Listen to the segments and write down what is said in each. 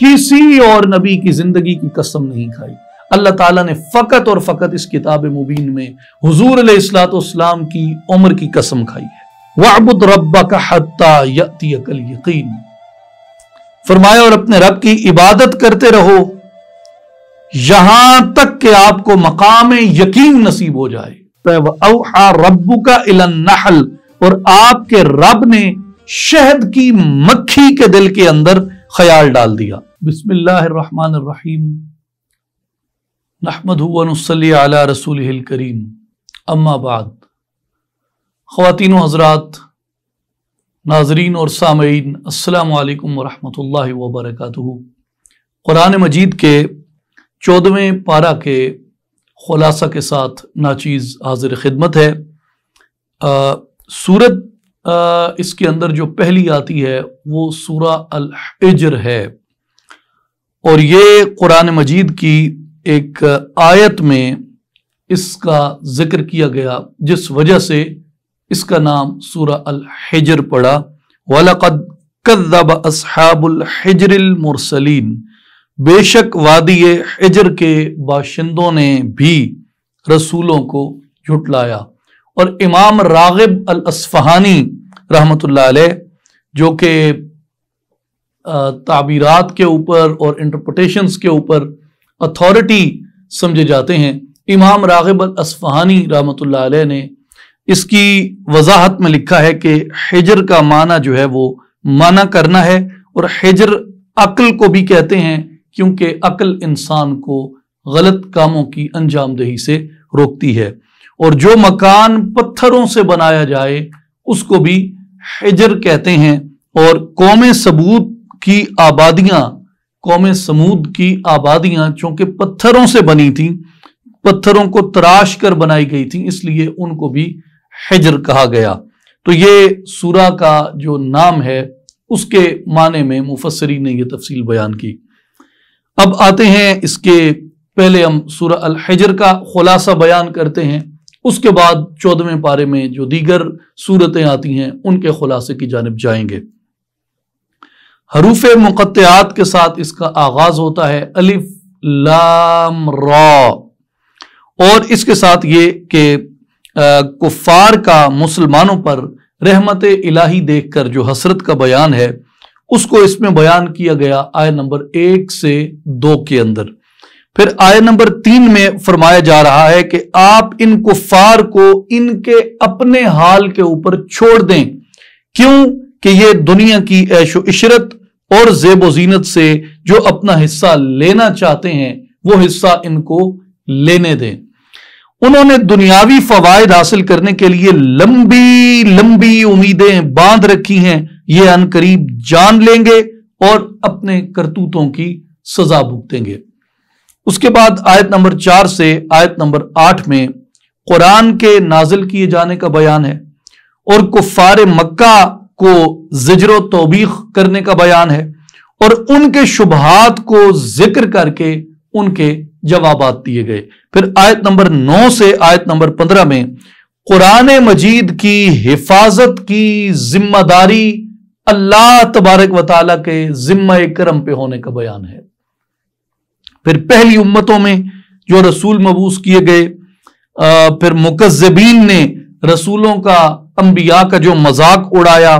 کسی اور نبی کی زندگی کی قسم نہیں کھائی. اللہ تعالیٰ نے فقط اور فقط اس کتاب مبین میں حضور علیہ الصلوۃ والسلام کی عمر کی قسم کھائی ہے. وَاعْبُدْ رَبَّكَ حَتَّى يَأْتِيَكَ الْيَقِينُ. فرمایا اور اپنے رب کی عبادت کرتے رہو یہاں تک کہ آپ کو مقام یقین نصیب ہو جائے. وَأَوْحَى رَبُّكَ إِلَى النَّحْلِ. اور آپ کے رب نے شہد کی مکھی کے دل کے اندر خیال ڈال دیا. بسم اللہ الرحمن الرحیم. نحمدہ ونصلی علی رسولہ الکریم. اما بعد. خواتین و حضرات، ناظرین اور سامعین، السلام علیکم ورحمۃ اللہ وبرکاتہ. قرآن مجید کے 14ویں پارہ کے خلاصہ کے ساتھ ناچیز حاضر خدمت ہے. سورت اس کے اندر جو پہلی آتی ہے وہ سورہ الحجر ہے، اور یہ قرآن مجید کی ایک آیت میں اس کا ذکر کیا گیا، جس وجہ سے اس کا نام سورہ الحجر پڑا. وَلَقَدْ كَذَّبَ أَصْحَابُ الْحِجْرِ الْمُرْسَلِينَ. بے شک وادی حجر کے باشندوں نے بھی رسولوں کو جھٹلایا. اور امام راغب الاصفہانی رحمۃ اللہ علیہ، جو کہ تعبیرات کے اوپر اور انٹرپریٹیشنز کے اوپر اتھارٹی سمجھے جاتے ہیں، امام راغب الاصفہانی رحمۃ اللہ علیہ نے اس کی وضاحت میں لکھا ہے کہ حجر کا معنی جو ہے وہ منع کرنا ہے، اور حجر عقل کو بھی کہتے ہیں کیونکہ عقل انسان کو غلط کاموں کی انجام دہی سے روکتی ہے. اور جو مکان پتھروں سے بنایا جائے اس کو بھی حجر کہتے ہیں. اور قوم سمود کی آبادیاں چونکہ پتھروں سے بنی تھیں، پتھروں کو تراش کر بنائی گئی تھیں، اس لیے ان کو بھی حجر کہا گیا. تو یہ سورہ کا جو نام ہے اس کے معنی میں مفسرین نے یہ تفصیل بیان کی. اب آتے ہیں اس کے پہلے ہم سورہ الحجر کا خلاصہ بیان کرتے ہیں، اس کے بعد 14ویں پارے میں جو دیگر سورتیں آتی ہیں ان کے خلاصے کی جانب جائیں گے. حروف مقطعات کے ساتھ اس کا آغاز ہوتا ہے، الف لام را. اور اس کے ساتھ یہ کہ کفار کا مسلمانوں پر رحمت الہی دیکھ کر جو حسرت کا بیان ہے اس کو اس میں بیان کیا گیا آیت نمبر 1 سے 2 کے اندر. پھر آیت نمبر 3 میں فرمایا جا رہا ہے کہ آپ ان کفار کو ان کے اپنے حال کے اوپر چھوڑ دیں. کیوں کہ یہ دنیا کی عیش و عشرت اور زیب و زینت سے جو اپنا حصہ لینا چاہتے ہیں وہ حصہ ان کو لینے دیں. انہوں نے دنیاوی فوائد حاصل کرنے کے لیے لمبی لمبی امیدیں باندھ رکھی ہیں، یہ ان قریب جان لیں گے اور اپنے کرتوتوں کی سزا بھگتیں گے. اس کے بعد آیت نمبر 4 سے آیت نمبر 8 میں قرآن کے نازل کیے جانے کا بیان ہے اور کفار مکہ کو زجر و توبیخ کرنے کا بیان ہے، اور ان کے شبہات کو ذکر کر کے ان کے جوابات دیے گئے. پھر آیت نمبر 9 سے آیت نمبر 15 میں قرآن مجید کی حفاظت کی ذمہ داری اللہ تبارک و تعالیٰ کے ذمہ کرم پہ ہونے کا بیان ہے. پھر پہلی امتوں میں جو رسول مبعوث کیے گئے، پھر مکذبین نے رسولوں کا، انبیاء کا جو مذاق اڑایا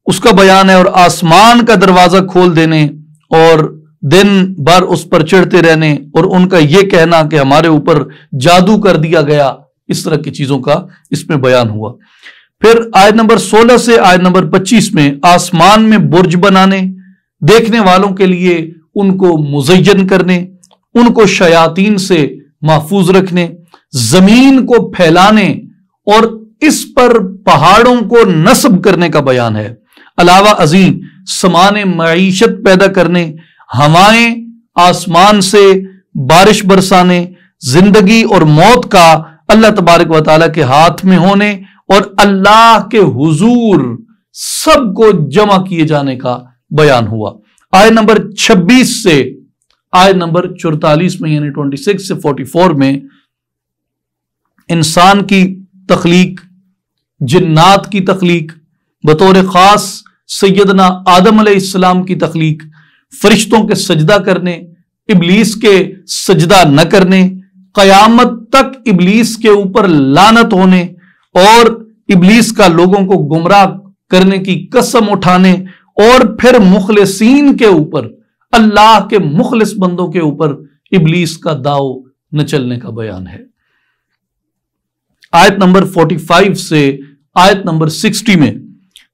اس کا بیان ہے، اور آسمان کا دروازہ کھول دینے اور دن بھر اس پر چڑھتے رہنے اور ان کا یہ کہنا کہ ہمارے اوپر جادو کر دیا گیا، اس طرح کی چیزوں کا اس میں بیان ہوا. پھر آیت نمبر 16 سے آیت نمبر 25 میں آسمان میں برج بنانے، دیکھنے والوں کے لیے ان کو مزین کرنے، ان کو شیاطین سے محفوظ رکھنے، زمین کو پھیلانے اور اس پر پہاڑوں کو نصب کرنے کا بیان ہے. علاوہ ازیں سامان معیشت پیدا کرنے، ہوائیں آسمان سے بارش برسانے، زندگی اور موت کا اللہ تبارک و تعالیٰ کے ہاتھ میں ہونے اور اللہ کے حضور سب کو جمع کیے جانے کا بیان ہوا. آیت نمبر 26 سے آیت نمبر 44 میں یعنی 26 سے 44 میں انسان کی تخلیق، جنات کی تخلیق، بطور خاص سیدنا آدم علیہ السلام کی تخلیق، فرشتوں کے سجدہ کرنے، ابلیس کے سجدہ نہ کرنے، قیامت تک ابلیس کے اوپر لعنت ہونے اور ابلیس کا لوگوں کو گمراہ کرنے کی قسم اٹھانے، اور پھر مخلصین کے اوپر، اللہ کے مخلص بندوں کے اوپر ابلیس کا داؤ نہ چلنے کا بیان ہے۔ آیت نمبر 45 سے آیت نمبر 60 میں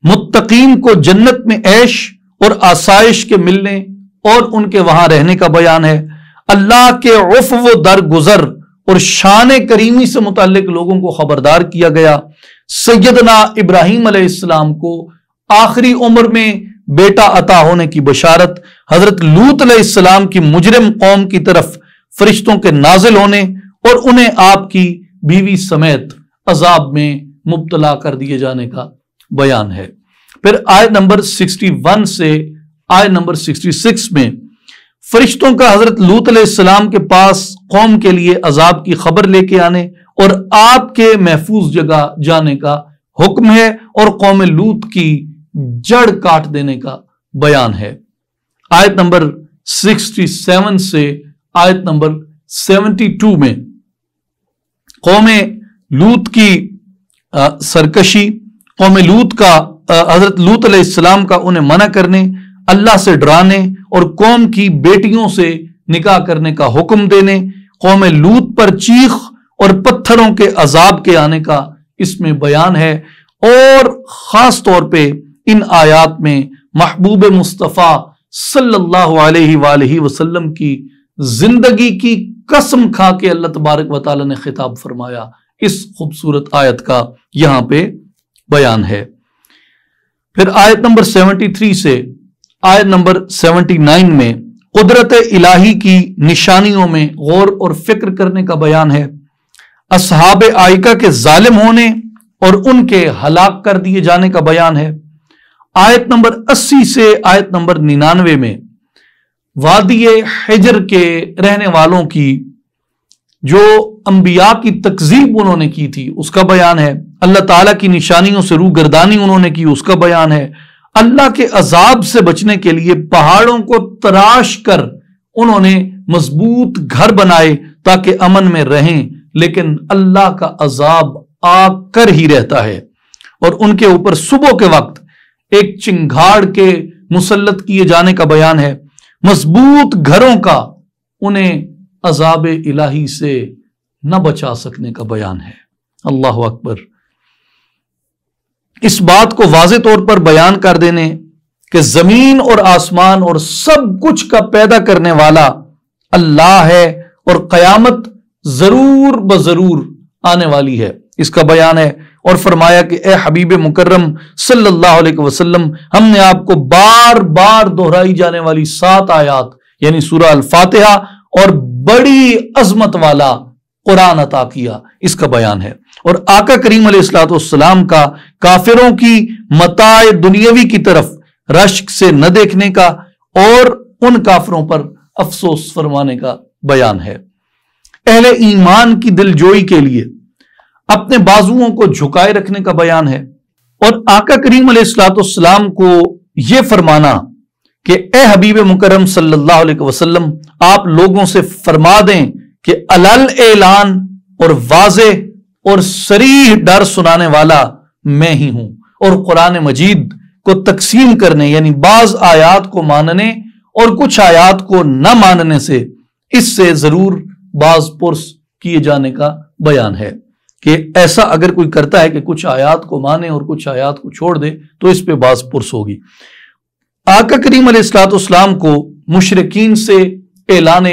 متقین کو جنت میں عیش اور آسائش کے ملنے اور ان کے وہاں رہنے کا بیان ہے۔ اللہ کے عفو و درگزر اور شان کریمی سے متعلق لوگوں کو خبردار کیا گیا۔ سیدنا ابراہیم علیہ السلام کو آخری عمر میں بیٹا عطا ہونے کی بشارت، حضرت لوط علیہ السلام کی مجرم قوم کی طرف فرشتوں کے نازل ہونے اور انہیں آپ کی بیوی سمیت عذاب میں مبتلا کر دیے جانے کا بیان ہے۔ پھر آیت نمبر 61 سے آیت نمبر 66 میں فرشتوں کا حضرت لوط علیہ السلام کے پاس قوم کے لیے عذاب کی خبر لے کے آنے اور آپ کے محفوظ جگہ جانے کا حکم ہے، اور قوم لوط کی جڑ کاٹ دینے کا بیان ہے۔ آیت نمبر 67 سے آیت نمبر 72 میں قوم لوط کی سرکشی، قوم لوط کا حضرت لوط علیہ السلام کا انہیں منع کرنے، اللہ سے ڈرانے اور قوم کی بیٹیوں سے نکاح کرنے کا حکم دینے، قوم لوط پر چیخ اور پتھروں کے عذاب کے آنے کا اس میں بیان ہے، اور خاص طور پہ ان آیات میں محبوب مصطفیٰ صلی اللہ علیہ وآلہ وسلم کی زندگی کی قسم کھا کے اللہ تبارک و تعالی نے خطاب فرمایا، اس خوبصورت آیت کا یہاں پہ بیان ہے۔ پھر آیت نمبر 73 سے آیت نمبر 79 میں قدرت الہی کی نشانیوں میں غور اور فکر کرنے کا بیان ہے، اصحاب آئکہ کے ظالم ہونے اور ان کے ہلاک کر دیے جانے کا بیان ہے۔ آیت نمبر 80 سے آیت نمبر 99 میں وادی حجر کے رہنے والوں کی جو انبیاء کی تکذیب انہوں نے کی تھی اس کا بیان ہے، اللہ تعالیٰ کی نشانیوں سے روگردانی انہوں نے کی اس کا بیان ہے، اللہ کے عذاب سے بچنے کے لیے پہاڑوں کو تراش کر انہوں نے مضبوط گھر بنائے تاکہ امن میں رہیں، لیکن اللہ کا عذاب آ کر ہی رہتا ہے، اور ان کے اوپر صبح کے وقت ایک چنگھاڑ کے مسلط کیے جانے کا بیان ہے، مضبوط گھروں کا انہیں عذاب الہی سے نہ بچا سکنے کا بیان ہے۔ اللہ اکبر۔ اس بات کو واضح طور پر بیان کر دینے کہ زمین اور آسمان اور سب کچھ کا پیدا کرنے والا اللہ ہے، اور قیامت ضرور بضرور آنے والی ہے، اس کا بیان ہے، اور فرمایا کہ اے حبیب مکرم صلی اللہ علیہ وسلم، ہم نے آپ کو بار بار دہرائی جانے والی 7 آیات یعنی سورہ الفاتحہ اور بڑی عظمت والا قرآن عطا کیا، اس کا بیان ہے، اور آقا کریم علیہ السلام کا کافروں کی متاع دنیاوی کی طرف رشک سے نہ دیکھنے کا اور ان کافروں پر افسوس فرمانے کا بیان ہے۔ اہل ایمان کی دل جوئی کے لیے اپنے بازوؤں کو جھکائے رکھنے کا بیان ہے، اور آقا کریم علیہ السلام کو یہ فرمانا کہ اے حبیب مکرم صلی اللہ علیہ وسلم، آپ لوگوں سے فرما دیں کہ علل اعلان اور واضح اور صریح ڈر سنانے والا میں ہی ہوں، اور قرآن مجید کو تقسیم کرنے یعنی بعض آیات کو ماننے اور کچھ آیات کو نہ ماننے سے اس سے ضرور باز پرس کیے جانے کا بیان ہے، کہ ایسا اگر کوئی کرتا ہے کہ کچھ آیات کو مانے اور کچھ آیات کو چھوڑ دے تو اس پہ باز پرس ہوگی۔ آقا کریم علیہ السلام کو مشرکین سے اعلان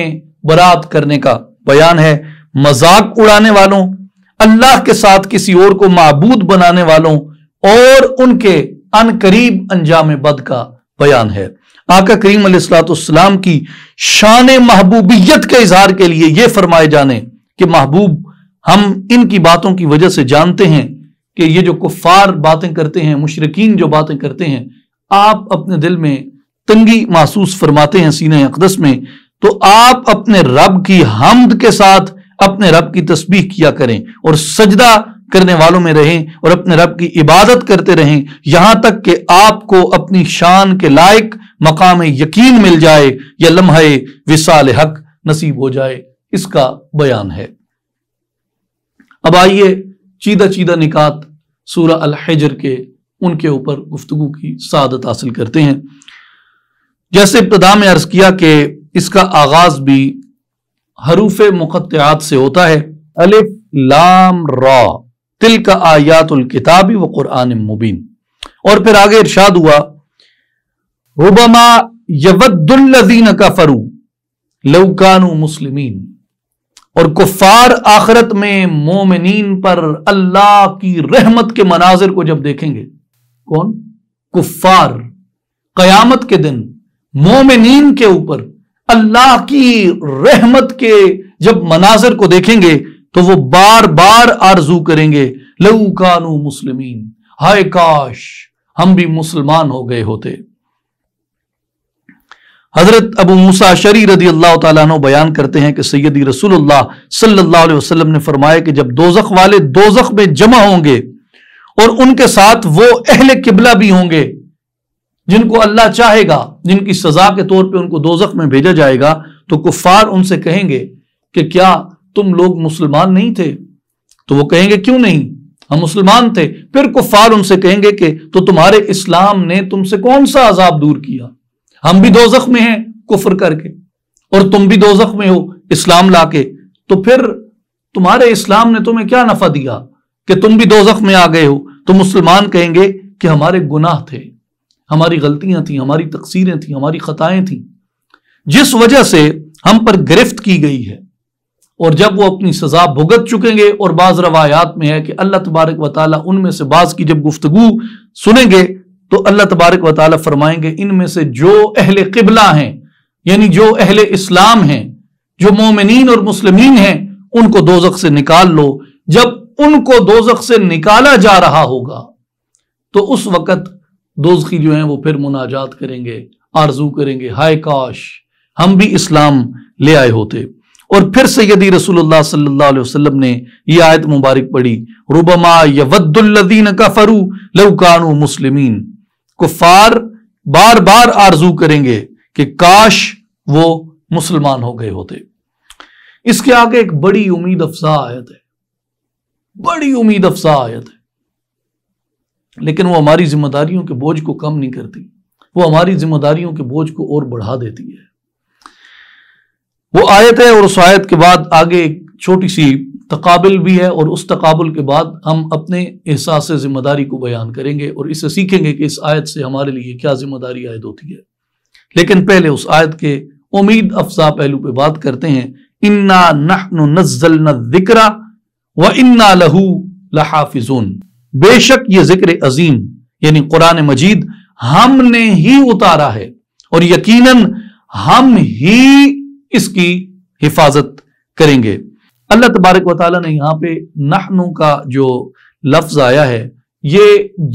برات کرنے کا بیان ہے، مذاق اڑانے والوں، اللہ کے ساتھ کسی اور کو معبود بنانے والوں اور ان کے ان قریب انجام بد کا بیان ہے۔ آقا کریم علیہ السلام کی شان محبوبیت کے اظہار کے لیے یہ فرمائے جانے کہ محبوب، ہم ان کی باتوں کی وجہ سے جانتے ہیں کہ یہ جو کفار باتیں کرتے ہیں، مشرکین جو باتیں کرتے ہیں، آپ اپنے دل میں تنگی محسوس فرماتے ہیں سینہ اقدس میں، تو آپ اپنے رب کی حمد کے ساتھ اپنے رب کی تسبیح کیا کریں اور سجدہ کرنے والوں میں رہیں اور اپنے رب کی عبادت کرتے رہیں یہاں تک کہ آپ کو اپنی شان کے لائق مقام یقین مل جائے یا لمحہ وصال حق نصیب ہو جائے، اس کا بیان ہے۔ اب آئیے چیدہ چیدہ نکات سورہ الحجر کے ان کے اوپر گفتگو کی سعادت حاصل کرتے ہیں۔ جیسے ابتدا میں عرض کیا کہ اس کا آغاز بھی حروف مقطعات سے ہوتا ہے، الف لام را تلک آیات الکتاب و قرآن مبین، اور پھر آگے ارشاد ہوا ربما یود الذین کفروا لو کانوا مسلمین، اور کفار آخرت میں مومنین پر اللہ کی رحمت کے مناظر کو جب دیکھیں گے، کون؟ کفار قیامت کے دن مومنین کے اوپر اللہ کی رحمت کے جب مناظر کو دیکھیں گے تو وہ بار بار آرزو کریں گے لو کانوا مسلمین، ہائے کاش ہم بھی مسلمان ہو گئے ہوتے۔ حضرت ابو موسیٰ اشعری رضی اللہ تعالیٰ عنہ بیان کرتے ہیں کہ سیدی رسول اللہ صلی اللہ علیہ وسلم نے فرمایا کہ جب دوزخ والے دوزخ میں جمع ہوں گے اور ان کے ساتھ وہ اہل قبلہ بھی ہوں گے جن کو اللہ چاہے گا، جن کی سزا کے طور پہ ان کو دوزخ میں بھیجا جائے گا، تو کفار ان سے کہیں گے کہ کیا تم لوگ مسلمان نہیں تھے؟ تو وہ کہیں گے کیوں نہیں، ہم مسلمان تھے۔ پھر کفار ان سے کہیں گے کہ تو تمہارے اسلام نے تم سے کون سا عذاب دور کیا؟ ہم بھی دوزخ میں ہیں کفر کر کے اور تم بھی دوزخ میں ہو اسلام لا کے، تو پھر تمہارے اسلام نے تمہیں کیا نفع دیا کہ تم بھی دوزخ میں آ گئے ہو؟ تو مسلمان کہیں گے کہ ہمارے گناہ تھے، ہماری غلطیاں تھیں، ہماری تقصیریں تھیں، ہماری خطائیں تھیں، جس وجہ سے ہم پر گرفت کی گئی ہے۔ اور جب وہ اپنی سزا بھگت چکیں گے، اور بعض روایات میں ہے کہ اللہ تبارک و تعالیٰ ان میں سے بعض کی جب گفتگو سنیں گے تو اللہ تبارک و تعالیٰ فرمائیں گے ان میں سے جو اہل قبلہ ہیں، یعنی جو اہل اسلام ہیں، جو مومنین اور مسلمین ہیں، ان کو دوزخ سے نکال لو۔ جب ان کو دوزخ سے نکالا جا رہا ہوگا تو اس وقت دوزخی جو ہیں وہ پھر مناجات کریں گے، آرزو کریں گے ہائے کاش ہم بھی اسلام لے آئے ہوتے۔ اور پھر سیدی رسول اللہ صلی اللہ علیہ وسلم نے یہ آیت مبارک پڑھی ربما یود الذین کفروا لو کانوا مسلمین، کفار بار بار آرزو کریں گے کہ کاش وہ مسلمان ہو گئے ہوتے۔ اس کے آگے ایک بڑی امید افزا آیت ہے، بڑی امید افزا آیت ہے، لیکن وہ ہماری ذمہ داریوں کے بوجھ کو کم نہیں کرتی، وہ ہماری ذمہ داریوں کے بوجھ کو اور بڑھا دیتی ہے۔ وہ آیت ہے اور اس آیت کے بعد آگے ایک چھوٹی سی تقابل بھی ہے، اور اس تقابل کے بعد ہم اپنے احساس ذمہ داری کو بیان کریں گے اور اسے سیکھیں گے کہ اس آیت سے ہمارے لیے کیا ذمہ داری عائد ہوتی ہے۔ لیکن پہلے اس آیت کے امید افزا پہلو پہ بات کرتے ہیں، انا نحن نزلنا الذکر وانا لہ لحافظون، بے شک یہ ذکر عظیم یعنی قرآن مجید ہم نے ہی اتارا ہے اور یقیناً ہم ہی اس کی حفاظت کریں گے۔ اللہ تبارک و تعالیٰ نے یہاں پہ نحنو کا جو لفظ آیا ہے یہ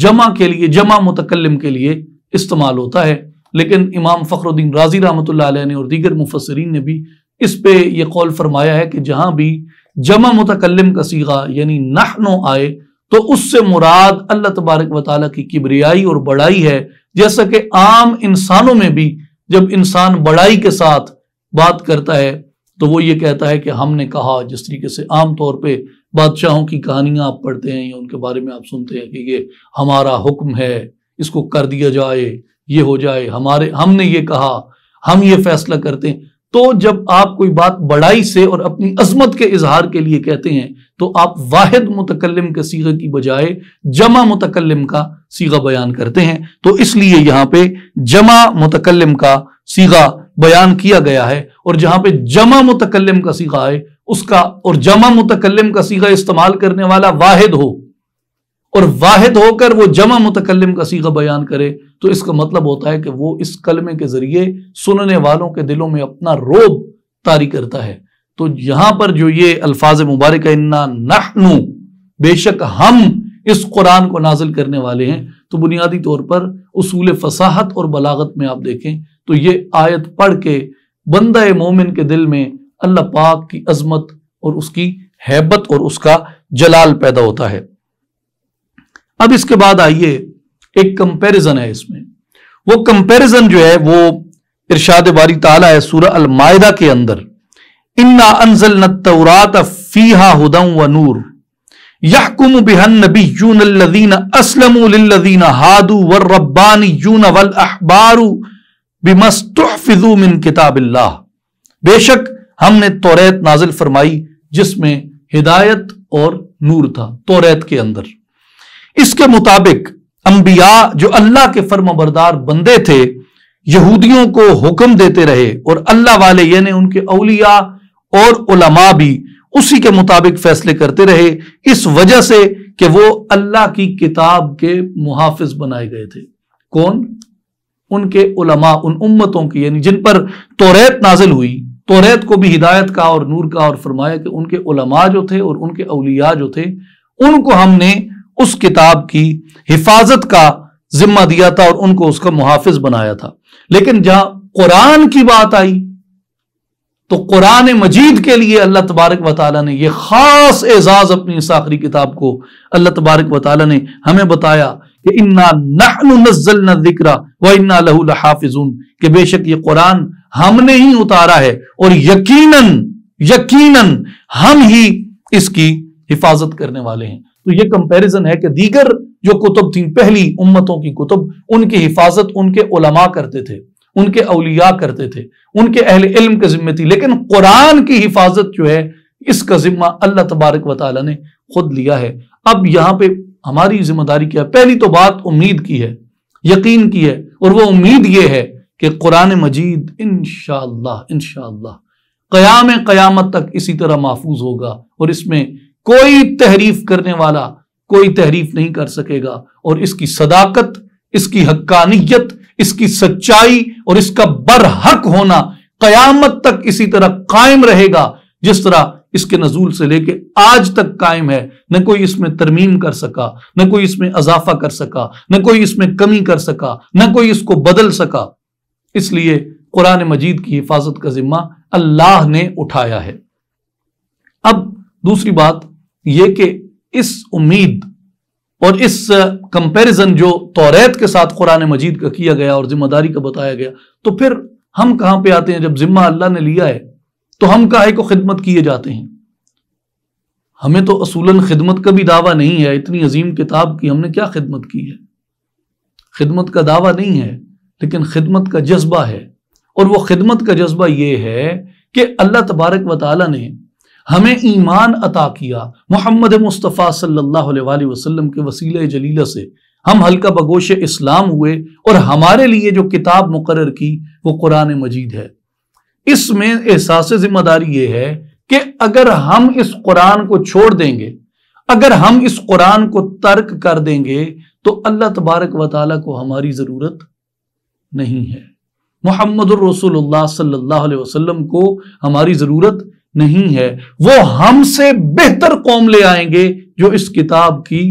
جمع کے لیے، جمع متکلم کے لیے استعمال ہوتا ہے، لیکن امام فخر الدین رازی رحمۃ اللہ علیہ نے اور دیگر مفسرین نے بھی اس پہ یہ قول فرمایا ہے کہ جہاں بھی جمع متکلم کا صیغہ یعنی نحنو آئے تو اس سے مراد اللہ تبارک و تعالیٰ کی کبریائی اور بڑائی ہے، جیسا کہ عام انسانوں میں بھی جب انسان بڑائی کے ساتھ بات کرتا ہے تو وہ یہ کہتا ہے کہ ہم نے کہا، جس طریقے سے عام طور پہ بادشاہوں کی کہانیاں آپ پڑھتے ہیں یا ان کے بارے میں آپ سنتے ہیں کہ یہ ہمارا حکم ہے، اس کو کر دیا جائے، یہ ہو جائے، ہم نے یہ کہا، ہم یہ فیصلہ کرتے ہیں۔ تو جب آپ کوئی بات بڑائی سے اور اپنی عظمت کے اظہار کے لیے کہتے ہیں تو آپ واحد متکلم کے صیغے کی بجائے جمع متکلم کا صیغہ بیان کرتے ہیں، تو اس لیے یہاں پہ جمع متکلم کا صیغہ بیان کیا گیا ہے، اور جہاں پہ جمع متکلم کا صیغہ ہے اس کا، اور جمع متکلم کا صیغہ استعمال کرنے والا واحد ہو اور واحد ہو کر وہ جمع متکلم کا صیغہ بیان کرے، تو اس کا مطلب ہوتا ہے کہ وہ اس کلمے کے ذریعے سننے والوں کے دلوں میں اپنا رعب طاری کرتا ہے۔ تو یہاں پر جو یہ الفاظ مبارکہ انا نحن، بے شک ہم اس قرآن کو نازل کرنے والے ہیں، تو بنیادی طور پر اصول فصاحت اور بلاغت میں آپ دیکھیں تو یہ آیت پڑھ کے بندہ مومن کے دل میں اللہ پاک کی عظمت اور اس کی ہیبت اور اس کا جلال پیدا ہوتا ہے۔ اب اس کے بعد آئیے ایک کمپیریزن ہے اس میں، وہ کمپیریزن جو ہے وہ ارشاد باری تعالیٰ ہے سورہ المائدہ کے اندر، اِنَّا أَنزَلْنَا التَّوْرَاةَ فِيهَا هُدًى وَنُورٌ يَحْكُمُ بِهَا النَّبِيُّونَ الَّذِينَ أَسْلَمُوا لِلَّذِينَ هَادُوا وَالرَّبَّانِيُّونَ وَالْأَحْبَارُ بِمَا اسْتُحْفِظُوا مِنْ كِتَابِ اللَّهِ، بے شک ہم نے توریت نازل فرمائی جس میں ہدایت اور نور تھا توریت کے اندر۔ اس کے مطابق انبیاء جو اللہ کے فرما بردار بندے تھے یہودیوں کو حکم دیتے رہے، اور اللہ والے یعنی ان کے اولیاء اور علماء بھی اسی کے مطابق فیصلے کرتے رہے، اس وجہ سے کہ وہ اللہ کی کتاب کے محافظ بنائے گئے تھے۔ کون؟ ان کے علماء، ان امتوں کی، یعنی جن پر توریت نازل ہوئی، توریت کو بھی ہدایت کا اور نور کا، اور فرمایا کہ ان کے علماء جو تھے اور ان کے اولیاء جو تھے ان کو ہم نے اس کتاب کی حفاظت کا ذمہ دیا تھا اور ان کو اس کا محافظ بنایا تھا۔ لیکن جہاں قرآن کی بات آئی تو قرآن مجید کے لیے اللہ تبارک و تعالیٰ نے یہ خاص اعزاز اپنی اس آخری کتاب کو اللہ تبارک و تعالیٰ نے ہمیں بتایا کہ اِنَّا نَحْنُ نَزَّلْنَا الذِّكْرَ وَإِنَّا لَهُ لَحَافِظُونَ، کہ بے شک یہ قرآن ہم نے ہی اتارا ہے اور یقیناً ہم ہی اس کی حفاظت کرنے والے ہیں۔ تو یہ کمپیریزن ہے کہ دیگر جو کتب تھیں، پہلی امتوں کی کتب، ان کی حفاظت ان کے علماء کرتے تھے، ان کے اولیاء کرتے تھے، ان کے اہل علم کے ذمہ تھی، لیکن قرآن کی حفاظت جو ہے اس کا ذمہ اللہ تبارک و تعالیٰ نے خود لیا ہے۔ اب یہاں پہ ہماری ذمہ داری کیا ہے؟ پہلی تو بات امید کی ہے، یقین کی ہے، اور وہ امید یہ ہے کہ قرآن مجید انشاءاللہ قیامت تک اسی طرح محفوظ ہوگا، اور اس میں کوئی تحریف کرنے والا کوئی تحریف نہیں کر سکے گا، اور اس کی صداقت، اس کی حقانیت، اس کی سچائی اور اس کا برحق ہونا قیامت تک اسی طرح قائم رہے گا جس طرح اس کے نزول سے لے کے آج تک قائم ہے۔ نہ کوئی اس میں ترمیم کر سکا، نہ کوئی اس میں اضافہ کر سکا، نہ کوئی اس میں کمی کر سکا، نہ کوئی اس کو بدل سکا۔ اس لیے قرآن مجید کی حفاظت کا ذمہ اللہ نے اٹھایا ہے۔ اب دوسری بات یہ کہ اس امید اور اس کمپیریزن جو توریت کے ساتھ قرآن مجید کا کیا گیا اور ذمہ داری کا بتایا گیا، تو پھر ہم کہاں پہ آتے ہیں؟ جب ذمہ اللہ نے لیا ہے تو ہم کاہے کو خدمت کیے جاتے ہیں؟ ہمیں تو اصولاً خدمت کا بھی دعویٰ نہیں ہے، اتنی عظیم کتاب کی ہم نے کیا خدمت کی ہے؟ خدمت کا دعویٰ نہیں ہے، لیکن خدمت کا جذبہ ہے، اور وہ خدمت کا جذبہ یہ ہے کہ اللہ تبارک و تعالیٰ نے ہمیں ایمان عطا کیا، محمد مصطفیٰ صلی اللہ علیہ وسلم کے وسیلہ جلیلہ سے ہم حلقہ بگوش اسلام ہوئے، اور ہمارے لیے جو کتاب مقرر کی وہ قرآن مجید ہے۔ اس میں احساس ذمہ داری یہ ہے کہ اگر ہم اس قرآن کو چھوڑ دیں گے، اگر ہم اس قرآن کو ترک کر دیں گے تو اللہ تبارک و تعالیٰ کو ہماری ضرورت نہیں ہے، محمد الرسول اللہ صلی اللہ علیہ وسلم کو ہماری ضرورت نہیں ہے۔ وہ ہم سے بہتر قوم لے آئیں گے جو اس کتاب کی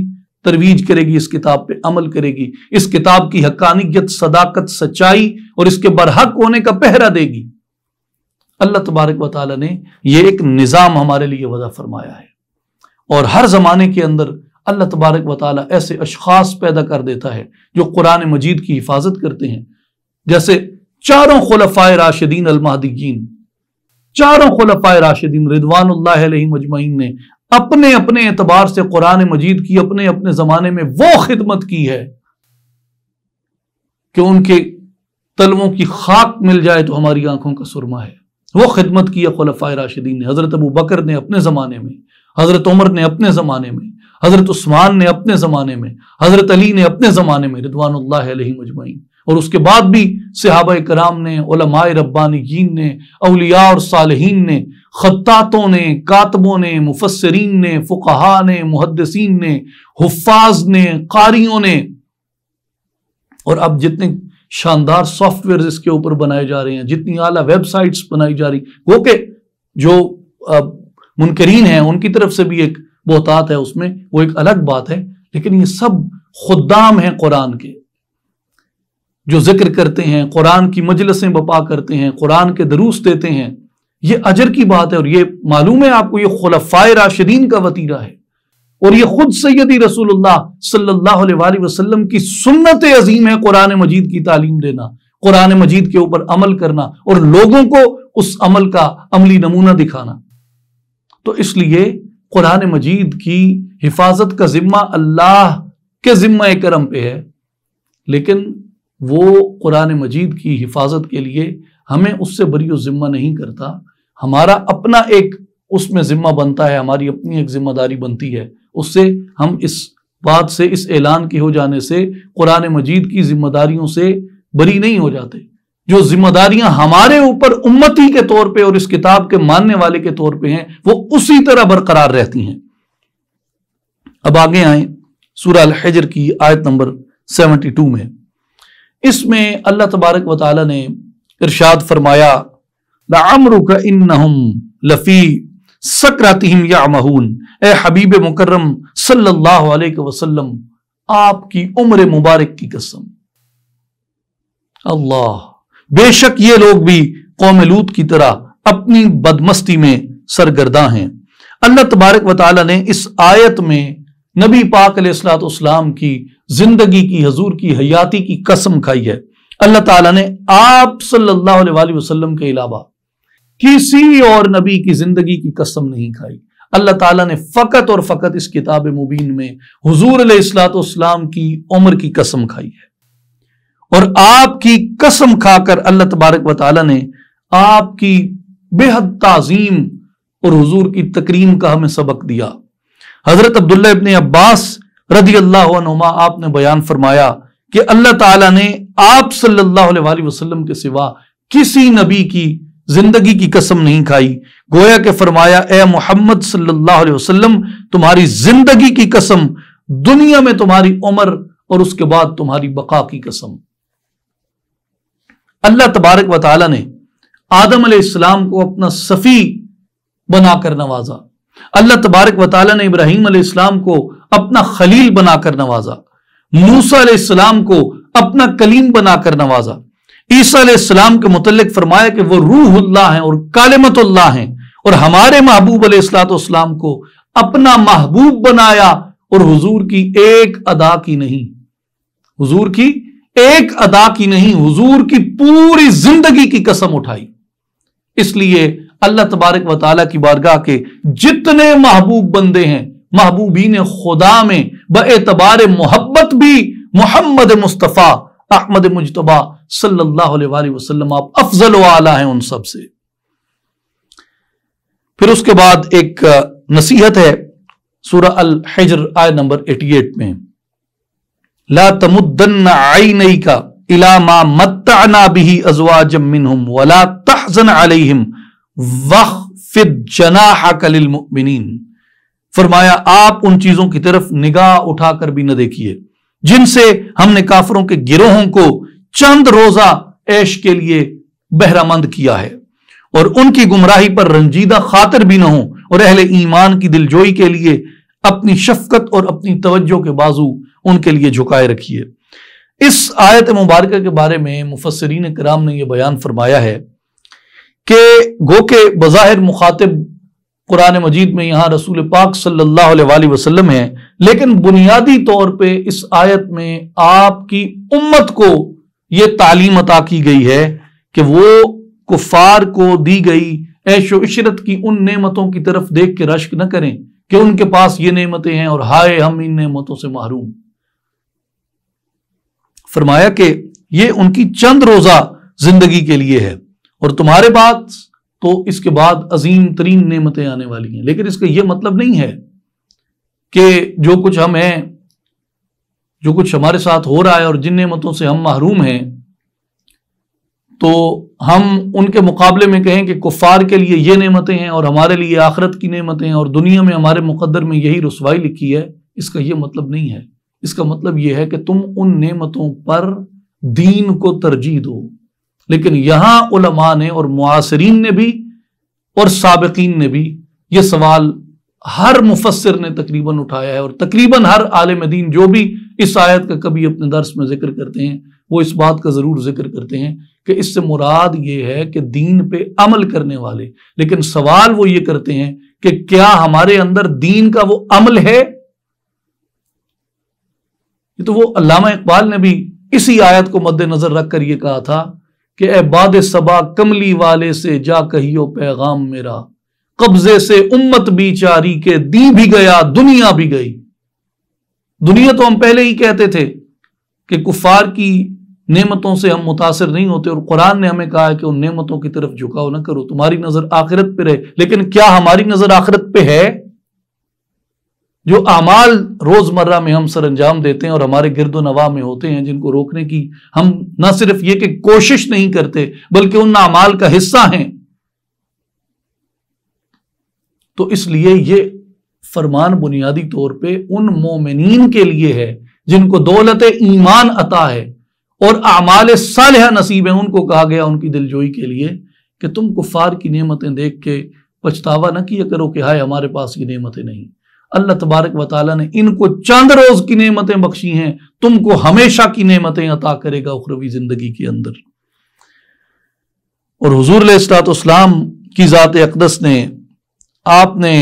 ترویج کرے گی، اس کتاب پہ عمل کرے گی، اس کتاب کی حقانیت، صداقت، سچائی اور اس کے برحق ہونے کا پہرا دے گی۔ اللہ تبارک و تعالیٰ نے یہ ایک نظام ہمارے لیے وضع فرمایا ہے، اور ہر زمانے کے اندر اللہ تبارک و تعالیٰ ایسے اشخاص پیدا کر دیتا ہے جو قرآن مجید کی حفاظت کرتے ہیں، جیسے چاروں خلفائے راشدین المہدیین، چاروں خلفائے راشدین رضوان اللہ علیہم اجمعین نے اپنے اپنے اعتبار سے قرآن مجید کی اپنے اپنے زمانے میں وہ خدمت کی ہے کہ ان کے تلووں کی خاک مل جائے تو ہماری آنکھوں کا سرما ہے۔ وہ خدمت کی ہے خلفائے راشدین نے، حضرت ابو بکر نے اپنے زمانے میں، حضرت عمر نے اپنے زمانے میں، حضرت عثمان نے اپنے زمانے میں، حضرت علی نے اپنے زمانے میں رضوان اللہ علیہم اجمعین، اور اس کے بعد بھی صحابہ کرام نے، علماء ربانیین نے، اولیاء اور صالحین نے، خطاطوں نے، کاتبوں نے، مفسرین نے، فقہاء نے، محدثین نے، حفاظ نے، قاریوں نے، اور اب جتنے شاندار سافٹ ویئر اس کے اوپر بنائے جا رہے ہیں، جتنی اعلیٰ ویب سائٹس بنائی جا رہی، وہ کہ جو منکرین ہیں ان کی طرف سے بھی ایک بہتات ہے، اس میں وہ ایک الگ بات ہے، لیکن یہ سب خدام ہیں قرآن کے، جو ذکر کرتے ہیں، قرآن کی مجلسیں بپا کرتے ہیں، قرآن کے دروس دیتے ہیں۔ یہ اجر کی بات ہے، اور یہ معلوم ہے آپ کو، یہ خلفائے راشدین کا وتیرہ ہے اور یہ خود سیدی رسول اللہ صلی اللہ علیہ وآلہ وسلم کی سنت عظیم ہے قرآن مجید کی تعلیم دینا، قرآن مجید کے اوپر عمل کرنا اور لوگوں کو اس عمل کا عملی نمونہ دکھانا۔ تو اس لیے قرآن مجید کی حفاظت کا ذمہ اللہ کے ذمہ کرم پہ ہے، لیکن وہ قرآن مجید کی حفاظت کے لیے ہمیں اس سے بری ذمہ نہیں کرتا، ہمارا اپنا ایک اس میں ذمہ بنتا ہے، ہماری اپنی ایک ذمہ داری بنتی ہے، اس سے ہم اس بات سے، اس اعلان کے ہو جانے سے قرآن مجید کی ذمہ داریوں سے بری نہیں ہو جاتے۔ جو ذمہ داریاں ہمارے اوپر امتی کے طور پہ اور اس کتاب کے ماننے والے کے طور پہ ہیں وہ اسی طرح برقرار رہتی ہیں۔ اب آگے آئیں سورہ الحجر کی آیت نمبر 72 میں، اس میں اللہ تبارک و تعالی نے ارشاد فرمایا لَعَمْرُكَ إِنَّهُمْ لَفِي سَكْرَتِهِمْ يَعْمَهُونَ، اے حبیب مکرم صلی اللہ علیہ وسلم، آپ کی عمر مبارک کی قسم، اللہ، بے شک یہ لوگ بھی قوم لوط کی طرح اپنی بدمستی میں سرگرداں ہیں۔ اللہ تبارک و تعالی نے اس آیت میں نبی پاک علیہ الصلوۃ والسلام کی زندگی کی، حضور کی حیاتی کی قسم کھائی ہے۔ اللہ تعالیٰ نے آپ صلی اللہ علیہ وآلہ وسلم کے علاوہ کسی اور نبی کی زندگی کی قسم نہیں کھائی۔ اللہ تعالیٰ نے فقط اور فقط اس کتاب مبین میں حضور علیہ الصلوۃ والسلام کی عمر کی قسم کھائی ہے، اور آپ کی قسم کھا کر اللہ تبارک و تعالیٰ نے آپ کی بے حد تعظیم اور حضور کی تکریم کا ہمیں سبق دیا۔ حضرت عبداللہ ابن عباس رضی اللہ عنہما آپ نے بیان فرمایا کہ اللہ تعالیٰ نے آپ صلی اللہ علیہ وآلہ وسلم کے سوا کسی نبی کی زندگی کی قسم نہیں کھائی، گویا کہ فرمایا اے محمد صلی اللہ علیہ وسلم، تمہاری زندگی کی قسم، دنیا میں تمہاری عمر اور اس کے بعد تمہاری بقا کی قسم۔ اللہ تبارک و تعالیٰ نے آدم علیہ السلام کو اپنا صفی بنا کر نوازا، اللہ تبارک و تعالیٰ نے ابراہیم علیہ السلام کو اپنا خلیل بنا کر نوازا، موسیٰ علیہ السلام کو اپنا کلیم بنا کر نوازا، عیسیٰ علیہ السلام کے متعلق فرمایا کہ وہ روح اللہ ہیں اور کلمۃ اللہ ہیں، اور ہمارے محبوب علیہ الصلوۃ والسلام کو اپنا محبوب بنایا، اور حضور کی ایک ادا کی نہیں، حضور کی ایک ادا کی نہیں، حضور کی پوری زندگی کی قسم اٹھائی۔ اس لیے اللہ تبارک و تعالیٰ کی بارگاہ کے جتنے محبوب بندے ہیں، محبوبین خدا میں باعتبار محبت بھی محمد مصطفیٰ احمد مجتبی صلی اللہ علیہ وآلہ وسلم آپ افضل و اعلیٰ ہیں ان سب سے۔ پھر اس کے بعد ایک نصیحت ہے سورہ الحجر آیت نمبر 88 میں، لا تمدن عینیک الی ما متعنا به ازواجا منہم ولا تحزن علیہم واخفض جناحک للمؤمنین، فرمایا آپ ان چیزوں کی طرف نگاہ اٹھا کر بھی نہ دیکھیے جن سے ہم نے کافروں کے گروہوں کو چند روزہ عیش کے لیے بہرہ مند کیا ہے، اور ان کی گمراہی پر رنجیدہ خاطر بھی نہ ہوں، اور اہل ایمان کی دلجوئی کے لیے اپنی شفقت اور اپنی توجہ کے بازو ان کے لیے جھکائے رکھیے۔ اس آیت مبارکہ کے بارے میں مفسرین کرام نے یہ بیان فرمایا ہے کہ گو کہ بظاہر مخاطب قرآن مجید میں یہاں رسول پاک صلی اللہ علیہ وآلہ وسلم ہے، لیکن بنیادی طور پہ اس آیت میں آپ کی امت کو یہ تعلیم عطا کی گئی ہے کہ وہ کفار کو دی گئی عیش و عشرت کی ان نعمتوں کی طرف دیکھ کے رشک نہ کریں کہ ان کے پاس یہ نعمتیں ہیں اور ہائے ہم ان نعمتوں سے محروم۔ فرمایا کہ یہ ان کی چند روزہ زندگی کے لیے ہے، اور تمہارے بعد تو اس کے بعد عظیم ترین نعمتیں آنے والی ہیں، لیکن اس کا یہ مطلب نہیں ہے کہ جو کچھ ہم ہیں، جو کچھ ہمارے ساتھ ہو رہا ہے اور جن نعمتوں سے ہم محروم ہیں، تو ہم ان کے مقابلے میں کہیں کہ کفار کے لیے یہ نعمتیں ہیں اور ہمارے لیے آخرت کی نعمتیں ہیں اور دنیا میں ہمارے مقدر میں یہی رسوائی لکھی ہے۔ اس کا یہ مطلب نہیں ہے، اس کا مطلب یہ ہے کہ تم ان نعمتوں پر دین کو ترجیح دو۔ لیکن یہاں علماء نے اور معاصرین نے بھی اور سابقین نے بھی یہ سوال ہر مفسر نے تقریباً اٹھایا ہے، اور تقریباً ہر عالم دین جو بھی اس آیت کا کبھی اپنے درس میں ذکر کرتے ہیں وہ اس بات کا ضرور ذکر کرتے ہیں کہ اس سے مراد یہ ہے کہ دین پہ عمل کرنے والے، لیکن سوال وہ یہ کرتے ہیں کہ کیا ہمارے اندر دین کا وہ عمل ہے تو وہ علامہ اقبال نے بھی اسی آیت کو مد نظر رکھ کر یہ کہا تھا کہ اے باد صبا کملی والے سے جا کہیو پیغام میرا، قبضے سے امت بیچاری کے دی بھی گیا دنیا بھی گئی۔ دنیا تو ہم پہلے ہی کہتے تھے کہ کفار کی نعمتوں سے ہم متاثر نہیں ہوتے، اور قرآن نے ہمیں کہا ہے کہ ان نعمتوں کی طرف جھکاؤ نہ کرو، تمہاری نظر آخرت پہ رہے۔ لیکن کیا ہماری نظر آخرت پہ ہے؟ جو اعمال روزمرہ میں ہم سر انجام دیتے ہیں اور ہمارے گرد و نواح میں ہوتے ہیں، جن کو روکنے کی ہم نہ صرف یہ کہ کوشش نہیں کرتے بلکہ ان اعمال کا حصہ ہیں، تو اس لیے یہ فرمان بنیادی طور پہ ان مومنین کے لیے ہے جن کو دولت ایمان عطا ہے اور اعمال صالحہ نصیب ہیں۔ ان کو کہا گیا ان کی دلجوئی کے لیے کہ تم کفار کی نعمتیں دیکھ کے پچھتاوا نہ کیا کرو کہ ہائے ہمارے پاس یہ نعمتیں نہیں۔ اللہ تبارک و تعالیٰ نے ان کو چند روز کی نعمتیں بخشی ہیں، تم کو ہمیشہ کی نعمتیں عطا کرے گا اخروی زندگی کے اندر۔ اور حضور علیہ الصلوۃ والسلام کی ذات اقدس نے، آپ نے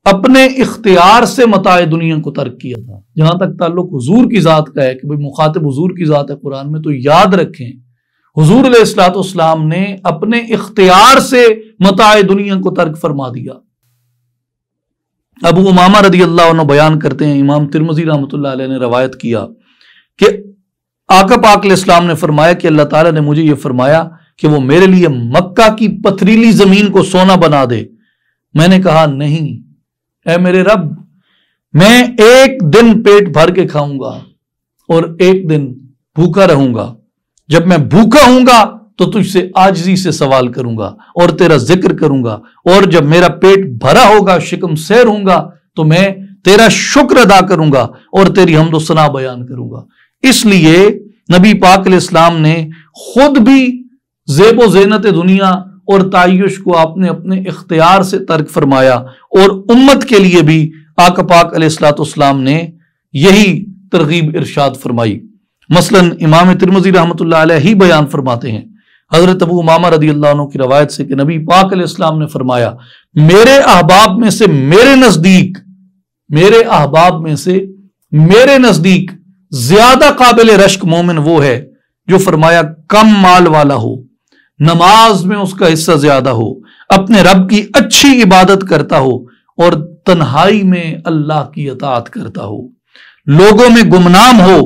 اپنے اختیار سے متاع دنیا کو ترک کیا تھا۔ جہاں تک تعلق حضور کی ذات کا ہے کہ بھئی مخاطب حضور کی ذات ہے قرآن میں، تو یاد رکھیں حضور علیہ الصلوۃ والسلام نے اپنے اختیار سے متاع دنیا کو ترک فرما دیا۔ ابو امامہ رضی اللہ عنہ بیان کرتے ہیں، امام ترمذی رحمۃ اللہ علیہ نے روایت کیا کہ آقا پاک علیہ السلام نے فرمایا کہ اللہ تعالیٰ نے مجھے یہ فرمایا کہ وہ میرے لیے مکہ کی پتھریلی زمین کو سونا بنا دے۔ میں نے کہا نہیں اے میرے رب، میں ایک دن پیٹ بھر کے کھاؤں گا اور ایک دن بھوکا رہوں گا۔ جب میں بھوکا ہوں گا تو تجھ سے عاجزی سے سوال کروں گا اور تیرا ذکر کروں گا، اور جب میرا پیٹ بھرا ہوگا، شکم سیر ہوں گا، تو میں تیرا شکر ادا کروں گا اور تیری حمد و ثنا بیان کروں گا۔ اس لیے نبی پاک علیہ السلام نے خود بھی زیب و زینت دنیا اور تعیش کو آپ نے اپنے اختیار سے ترک فرمایا، اور امت کے لیے بھی آقا پاک علیہ الصلوۃ والسلام نے یہی ترغیب ارشاد فرمائی۔ مثلا امام ترمذی رحمۃ اللہ علیہ ہی بیان فرماتے ہیں حضرت ابو امامہ رضی اللہ عنہ کی روایت سے کہ نبی پاک علیہ السلام نے فرمایا، میرے احباب میں سے میرے نزدیک زیادہ قابل رشک مومن وہ ہے جو فرمایا کم مال والا ہو، نماز میں اس کا حصہ زیادہ ہو، اپنے رب کی اچھی عبادت کرتا ہو اور تنہائی میں اللہ کی اطاعت کرتا ہو، لوگوں میں گمنام ہو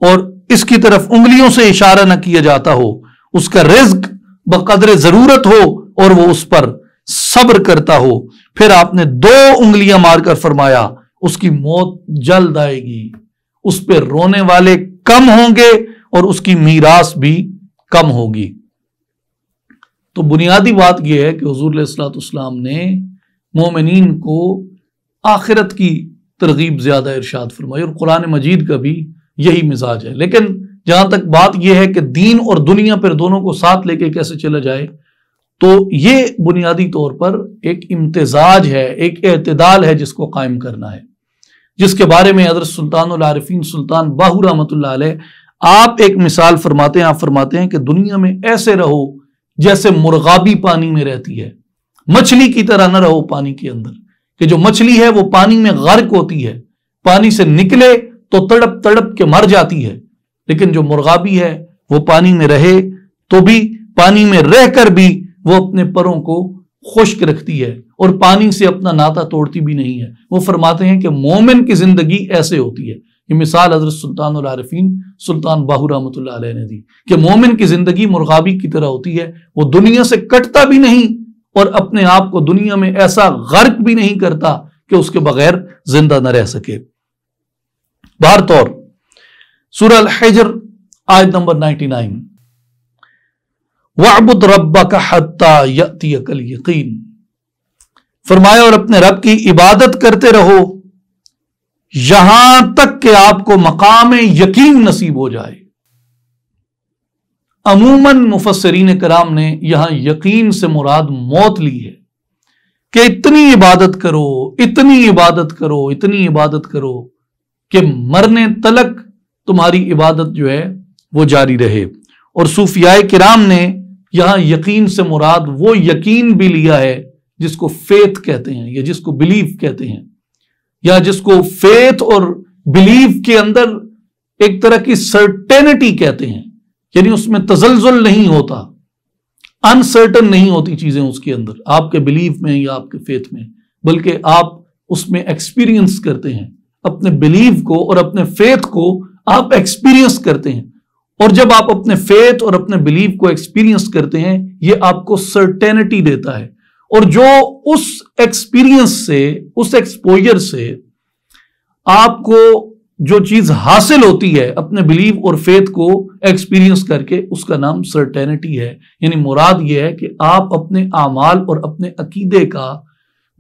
اور اس کی طرف انگلیوں سے اشارہ نہ کیا جاتا ہو، اس کا رزق بقدر ضرورت ہو اور وہ اس پر صبر کرتا ہو۔ پھر آپ نے 2 انگلیاں مار کر فرمایا اس کی موت جلد آئے گی، اس پہ رونے والے کم ہوں گے اور اس کی میراث بھی کم ہوگی۔ تو بنیادی بات یہ ہے کہ حضور علیہ الصلوۃ والسلام نے مومنین کو آخرت کی ترغیب زیادہ ارشاد فرمائی، اور قرآن مجید کا بھی یہی مزاج ہے۔ لیکن جہاں تک بات یہ ہے کہ دین اور دنیا پر دونوں کو ساتھ لے کے کیسے چلا جائے، تو یہ بنیادی طور پر ایک امتزاج ہے، ایک اعتدال ہے جس کو قائم کرنا ہے، جس کے بارے میں حضرت سلطان العارفین سلطان باہو رحمۃ اللہ علیہ آپ ایک مثال فرماتے ہیں۔ آپ فرماتے ہیں کہ دنیا میں ایسے رہو جیسے مرغابی پانی میں رہتی ہے، مچھلی کی طرح نہ رہو پانی کے اندر، کہ جو مچھلی ہے وہ پانی میں غرق ہوتی ہے، پانی سے نکلے تو تڑپ تڑپ کے مر جاتی ہے، لیکن جو مرغابی ہے وہ پانی میں رہے تو بھی، پانی میں رہ کر بھی وہ اپنے پروں کو خشک رکھتی ہے اور پانی سے اپنا ناتا توڑتی بھی نہیں ہے۔ وہ فرماتے ہیں کہ مومن کی زندگی ایسے ہوتی ہے۔ یہ مثال حضرت سلطان العارفین سلطان باہو رحمۃ اللہ علیہ نے دی کہ مومن کی زندگی مرغابی کی طرح ہوتی ہے، وہ دنیا سے کٹتا بھی نہیں اور اپنے آپ کو دنیا میں ایسا غرق بھی نہیں کرتا کہ اس کے بغیر زندہ نہ رہ سکے۔ بہر طور سورہ الحجر آیت نمبر 99، وَاعْبُدْ رَبَّكَ حَتَّى يَأْتِيَكَ الْيَقِينُ، فرمایا اور اپنے رب کی عبادت کرتے رہو یہاں تک کہ آپ کو مقام یقین نصیب ہو جائے۔ عموماً مفسرین کرام نے یہاں یقین سے مراد موت لی ہے کہ اتنی عبادت کرو، اتنی عبادت کرو، اتنی عبادت کرو کہ مرنے تلک تمہاری عبادت جو ہے وہ جاری رہے۔ اور صوفیاء کرام نے یہاں یقین سے مراد وہ یقین بھی لیا ہے جس کو فیتھ کہتے ہیں یا جس کو بلیف کہتے ہیں، یا جس کو فیتھ اور بلیف کے اندر ایک طرح کی سرٹینٹی کہتے ہیں، یعنی اس میں تزلزل نہیں ہوتا، انسرٹن نہیں ہوتی چیزیں اس کے اندر، آپ کے بلیف میں یا آپ کے فیتھ میں، بلکہ آپ اس میں ایکسپیرینس کرتے ہیں اپنے بلیف کو اور اپنے فیتھ کو آپ ایکسپیرینس کرتے ہیں، اور جب آپ اپنے فیتھ اور اپنے بلیف کو ایکسپیرینس کرتے ہیں یہ آپ کو سرٹینٹی دیتا ہے، اور جو اس ایکسپیرینس سے، اس ایکسپوجر سے آپ کو جو چیز حاصل ہوتی ہے اپنے بلیف اور فیتھ کو ایکسپیرینس کر کے، اس کا نام سرٹینٹی ہے۔ یعنی مراد یہ ہے کہ آپ اپنے اعمال اور اپنے عقیدے کا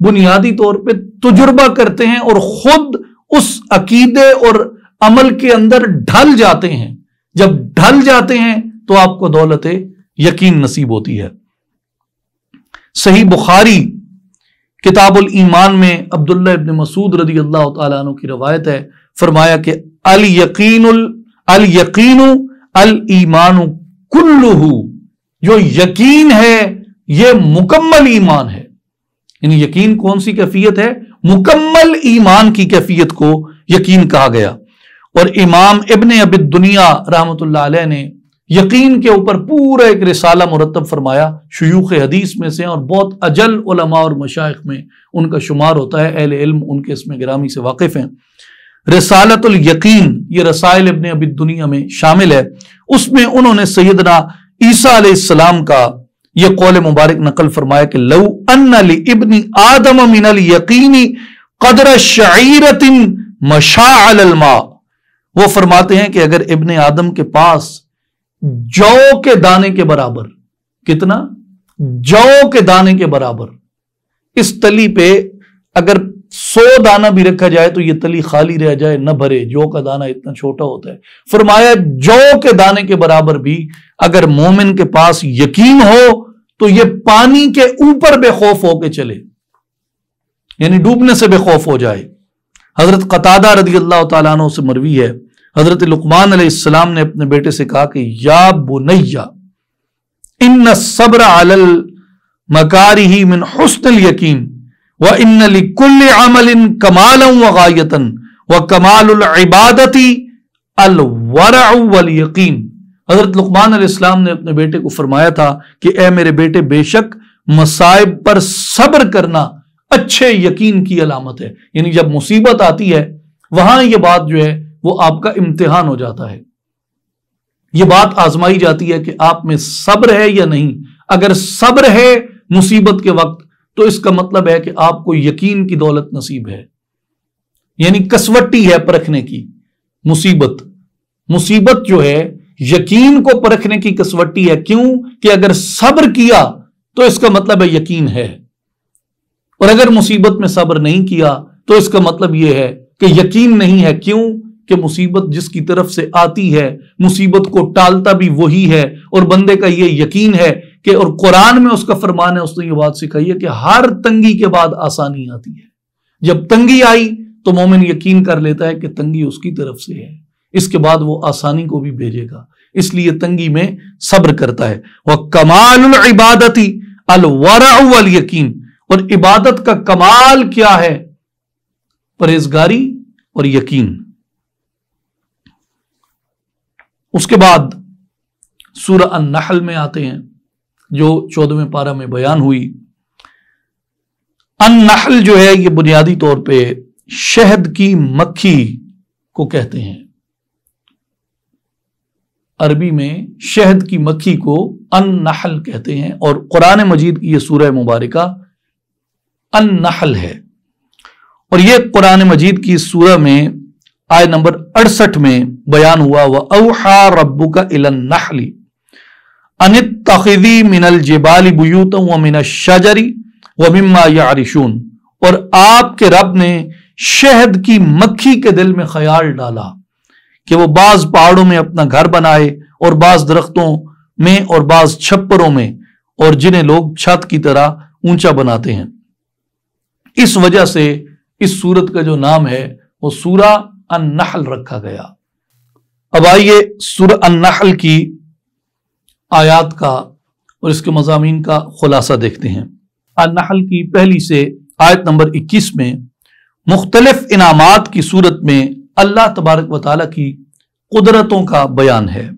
بنیادی طور پہ تجربہ کرتے ہیں اور خود اس عقیدے اور عمل کے اندر ڈھل جاتے ہیں۔ جب ڈھل جاتے ہیں تو آپ کو دولت یقین نصیب ہوتی ہے۔ صحیح بخاری کتاب الایمان میں عبداللہ ابن مسعود رضی اللہ تعالیٰ عنہ کی روایت ہے، فرمایا کہ الیقین الایمان کلہ، جو یقین ہے یہ مکمل ایمان ہے۔ یعنی یقین کون سی کیفیت ہے؟ مکمل ایمان کی کیفیت کو یقین کہا گیا۔ اور امام ابن ابی الدنیا رحمۃ اللہ علیہ نے یقین کے اوپر پورا ایک رسالہ مرتب فرمایا، شیوخ حدیث میں سے، اور بہت اجل علماء اور مشائخ میں ان کا شمار ہوتا ہے، اہل علم ان کے اس میں گرامی سے واقف ہیں۔ رسالۃ الیقین یہ رسائل ابن ابی الدنیا میں شامل ہے، اس میں انہوں نے سیدنا عیسیٰ علیہ السلام کا یہ قول مبارک نقل فرمایا کہ لو ان لابن آدم من الیقین قدر شعیرۃ مشاء علی الماء، وہ فرماتے ہیں کہ اگر ابن آدم کے پاس جو کے دانے کے برابر، کتنا؟ جو کے دانے کے برابر، اس تلی پہ اگر 100 دانہ بھی رکھا جائے تو یہ تلی خالی رہ جائے نہ بھرے، جو کا دانہ اتنا چھوٹا ہوتا ہے۔ فرمایا جو کے دانے کے برابر بھی اگر مومن کے پاس یقین ہو تو یہ پانی کے اوپر بے خوف ہو کے چلے، یعنی ڈوبنے سے بے خوف ہو جائے۔ حضرت قتادہ رضی اللہ تعالیٰ عنہ سے مروی ہے، حضرت لقمان علیہ السلام نے اپنے بیٹے سے کہا کہ یا بنیا ان الصبر علی المکارہ من حسن الیقین وان لکل عمل کمالا وغایۃ وکمال العبادۃ الورع والیقین۔ حضرت لقمان علیہ السلام نے اپنے بیٹے کو فرمایا تھا کہ اے میرے بیٹے، بے شک مصائب پر صبر کرنا اچھے یقین کی علامت ہے۔ یعنی جب مصیبت آتی ہے وہاں یہ بات جو ہے وہ آپ کا امتحان ہو جاتا ہے، یہ بات آزمائی جاتی ہے کہ آپ میں صبر ہے یا نہیں۔ اگر صبر ہے مصیبت کے وقت تو اس کا مطلب ہے کہ آپ کو یقین کی دولت نصیب ہے، یعنی کسوٹی ہے پرکھنے کی۔ مصیبت جو ہے یقین کو پرکھنے کی کسوٹی ہے، کیوں کہ اگر صبر کیا تو اس کا مطلب ہے یقین ہے، اور اگر مصیبت میں صبر نہیں کیا تو اس کا مطلب یہ ہے کہ یقین نہیں ہے۔ کیوں کہ مصیبت جس کی طرف سے آتی ہے مصیبت کو ٹالتا بھی وہی ہے، اور بندے کا یہ یقین ہے کہ، اور قرآن میں اس کا فرمان ہے، اس نے یہ بات سکھائی ہے کہ ہر تنگی کے بعد آسانی آتی ہے۔ جب تنگی آئی تو مومن یقین کر لیتا ہے کہ تنگی اس کی طرف سے ہے، اس کے بعد وہ آسانی کو بھی بھیجے گا، اس لیے تنگی میں صبر کرتا ہے۔ وَكَمَالُ الْعِبَادَةِ الْوَرَعُ وَالْيَقِينُ، اور عبادت کا کمال کیا ہے؟ پرہیزگاری اور یقین۔ اس کے بعد سورہ النحل میں آتے ہیں جو 14ویں پارہ میں بیان ہوئی۔ النحل جو ہے یہ بنیادی طور پہ شہد کی مکھی کو کہتے ہیں، عربی میں شہد کی مکھی کو النحل کہتے ہیں، اور قرآن مجید کی یہ سورہ مبارکہ النحل ہے۔ اور یہ قرآن مجید کی سورہ میں آیت نمبر 68 میں بیان ہوا، وَأَوْحَى رَبُّكَ إِلَى النَّحْلِ أَنِ اتَّخِذِي مِنَ الْجِبَالِ بُيُوتًا وَمِنَ الشَّجَرِ وَمِمَّا يَعْرِشُونَ، اور آپ کے رب نے شہد کی مکھی کے دل میں خیال ڈالا کہ وہ بعض پہاڑوں میں اپنا گھر بنائے، اور بعض درختوں میں، اور بعض چھپروں میں، اور جنہیں لوگ چھت کی طرح اونچا بناتے ہیں۔ اس وجہ سے اس سورت کا جو نام ہے وہ سورہ النحل رکھا گیا۔ اب آئیے سورہ النحل کی آیات کا اور اس کے مضامین کا خلاصہ دیکھتے ہیں۔ النحل کی پہلی سے آیت نمبر 21 میں مختلف انعامات کی صورت میں اللہ تبارک و تعالیٰ کی قدرتوں کا بیان ہے۔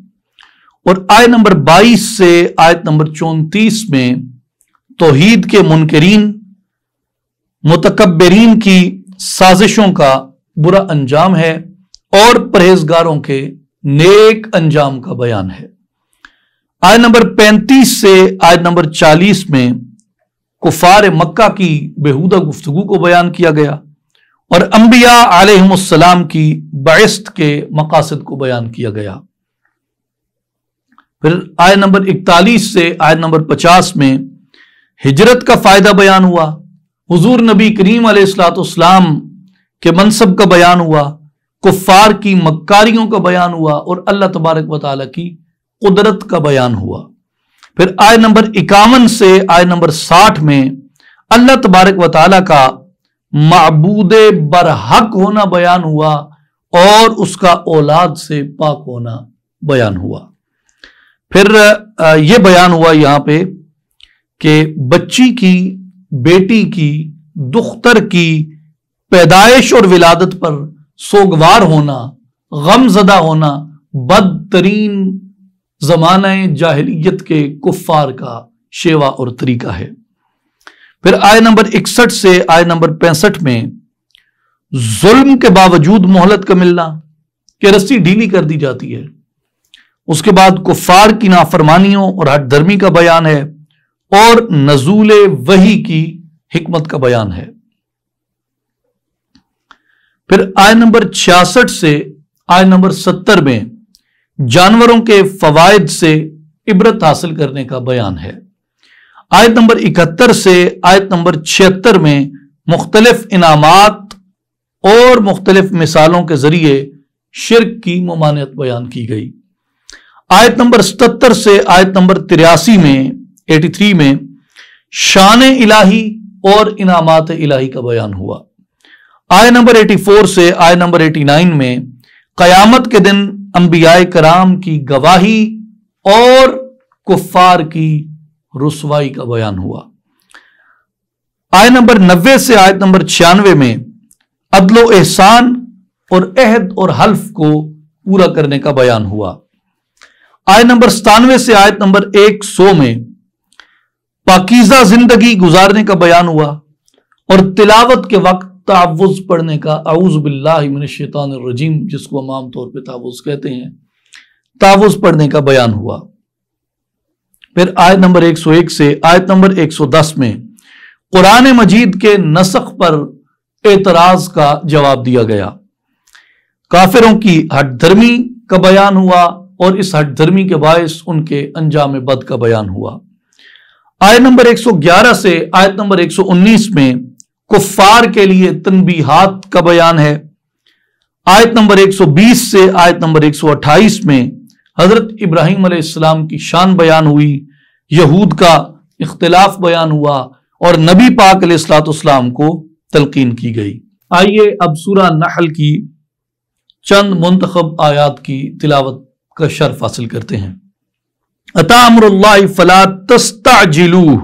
اور آیت نمبر 22 سے آیت نمبر 34 میں توحید کے منکرین، متکبرین کی سازشوں کا برا انجام ہے اور پرہیزگاروں کے نیک انجام کا بیان ہے۔ آیت نمبر 35 سے آیت نمبر 40 میں کفار مکہ کی بیہودہ گفتگو کو بیان کیا گیا اور انبیاء علیہم السلام کی بعثت کے مقاصد کو بیان کیا گیا۔ پھر آیت نمبر 41 سے آیت نمبر 50 میں ہجرت کا فائدہ بیان ہوا، حضور نبی کریم علیہ الصلوۃ والسلام کے منصب کا بیان ہوا، کفار کی مکاریوں کا بیان ہوا اور اللہ تبارک و تعالیٰ کی قدرت کا بیان ہوا۔ پھر آیت نمبر 51 سے آیت نمبر 60 میں اللہ تبارک و تعالیٰ کا معبود برحق ہونا بیان ہوا اور اس کا اولاد سے پاک ہونا بیان ہوا۔ پھر یہ بیان ہوا یہاں پہ کہ بچی کی، بیٹی کی، دختر کی پیدائش اور ولادت پر سوگوار ہونا، غم زدہ ہونا بدترین زمانہ جاہلیت کے کفار کا شیوا اور طریقہ ہے۔ پھر آیت نمبر 61 سے آیت نمبر 65 میں ظلم کے باوجود مہلت کا ملنا، کہ رسی ڈھیلی کر دی جاتی ہے۔ اس کے بعد کفار کی نافرمانیوں اور ہٹ دھرمی کا بیان ہے اور نزول وحی کی حکمت کا بیان ہے۔ پھر آیت نمبر 66 سے آیت نمبر 70 میں جانوروں کے فوائد سے عبرت حاصل کرنے کا بیان ہے۔ آیت نمبر 71 سے آیت نمبر 76 میں مختلف انعامات اور مختلف مثالوں کے ذریعے شرک کی ممانعت بیان کی گئی۔ آیت نمبر 77 سے آیت نمبر 83 میں شان الہی اور انعامات الہی کا بیان ہوا۔ آیت نمبر 84 سے آیت نمبر 89 میں قیامت کے دن انبیاء کرام کی گواہی اور کفار کی رسوائی کا بیان ہوا۔ آیت نمبر 90 سے آیت نمبر 96 میں عدل و احسان اور عہد اور حلف کو پورا کرنے کا بیان ہوا۔ آیت نمبر 97 سے آیت نمبر 100 میں پاکیزہ زندگی گزارنے کا بیان ہوا اور تلاوت کے وقت تعوذ پڑھنے کا، اعوذ باللہ من الشیطان الرجیم جس کو ہم عام طور پہ تعوذ کہتے ہیں، تعوذ پڑھنے کا بیان ہوا۔ پھر آیت نمبر 101 سے آیت نمبر 110 میں قرآن مجید کے نسخ پر اعتراض کا جواب دیا گیا۔ کافروں کی ہٹ دھرمی کا بیان ہوا اور اس ہٹ دھرمی کے باعث ان کے انجام بد کا بیان ہوا۔ آیت نمبر 111 سے آیت نمبر 119 میں کفار کے لیے تنبیہات کا بیان ہے۔ آیت نمبر 120 سے آیت نمبر 128 میں حضرت ابراہیم علیہ السلام کی شان بیان ہوئی، یہود کا اختلاف بیان ہوا اور نبی پاک علیہ الصلوۃ والسلام کو تلقین کی گئی۔ آئیے اب سورہ نحل کی چند منتخب آیات کی تلاوت کا شرف حاصل کرتے ہیں۔ اتی امر اللہ فلا تستعجلوہ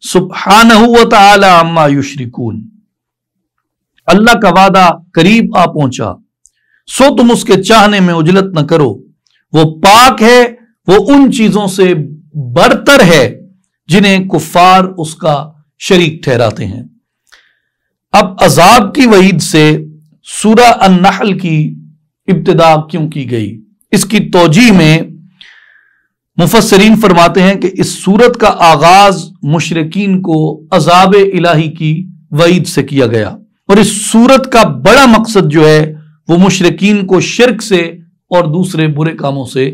سبحانہ وتعالی عما یشرکون۔ اللہ کا وعدہ قریب آ پہنچا، سو تم اس کے چاہنے میں عجلت نہ کرو، وہ پاک ہے، وہ ان چیزوں سے برتر ہے جنہیں کفار اس کا شریک ٹھہراتے ہیں۔ اب عذاب کی وعید سے سورہ النحل کی ابتدا کیوں کی گئی؟ اس کی توجیہ میں مفسرین فرماتے ہیں کہ اس سورت کا آغاز مشرکین کو عذاب الہی کی وعید سے کیا گیا، اور اس سورت کا بڑا مقصد جو ہے وہ مشرکین کو شرک سے اور دوسرے برے کاموں سے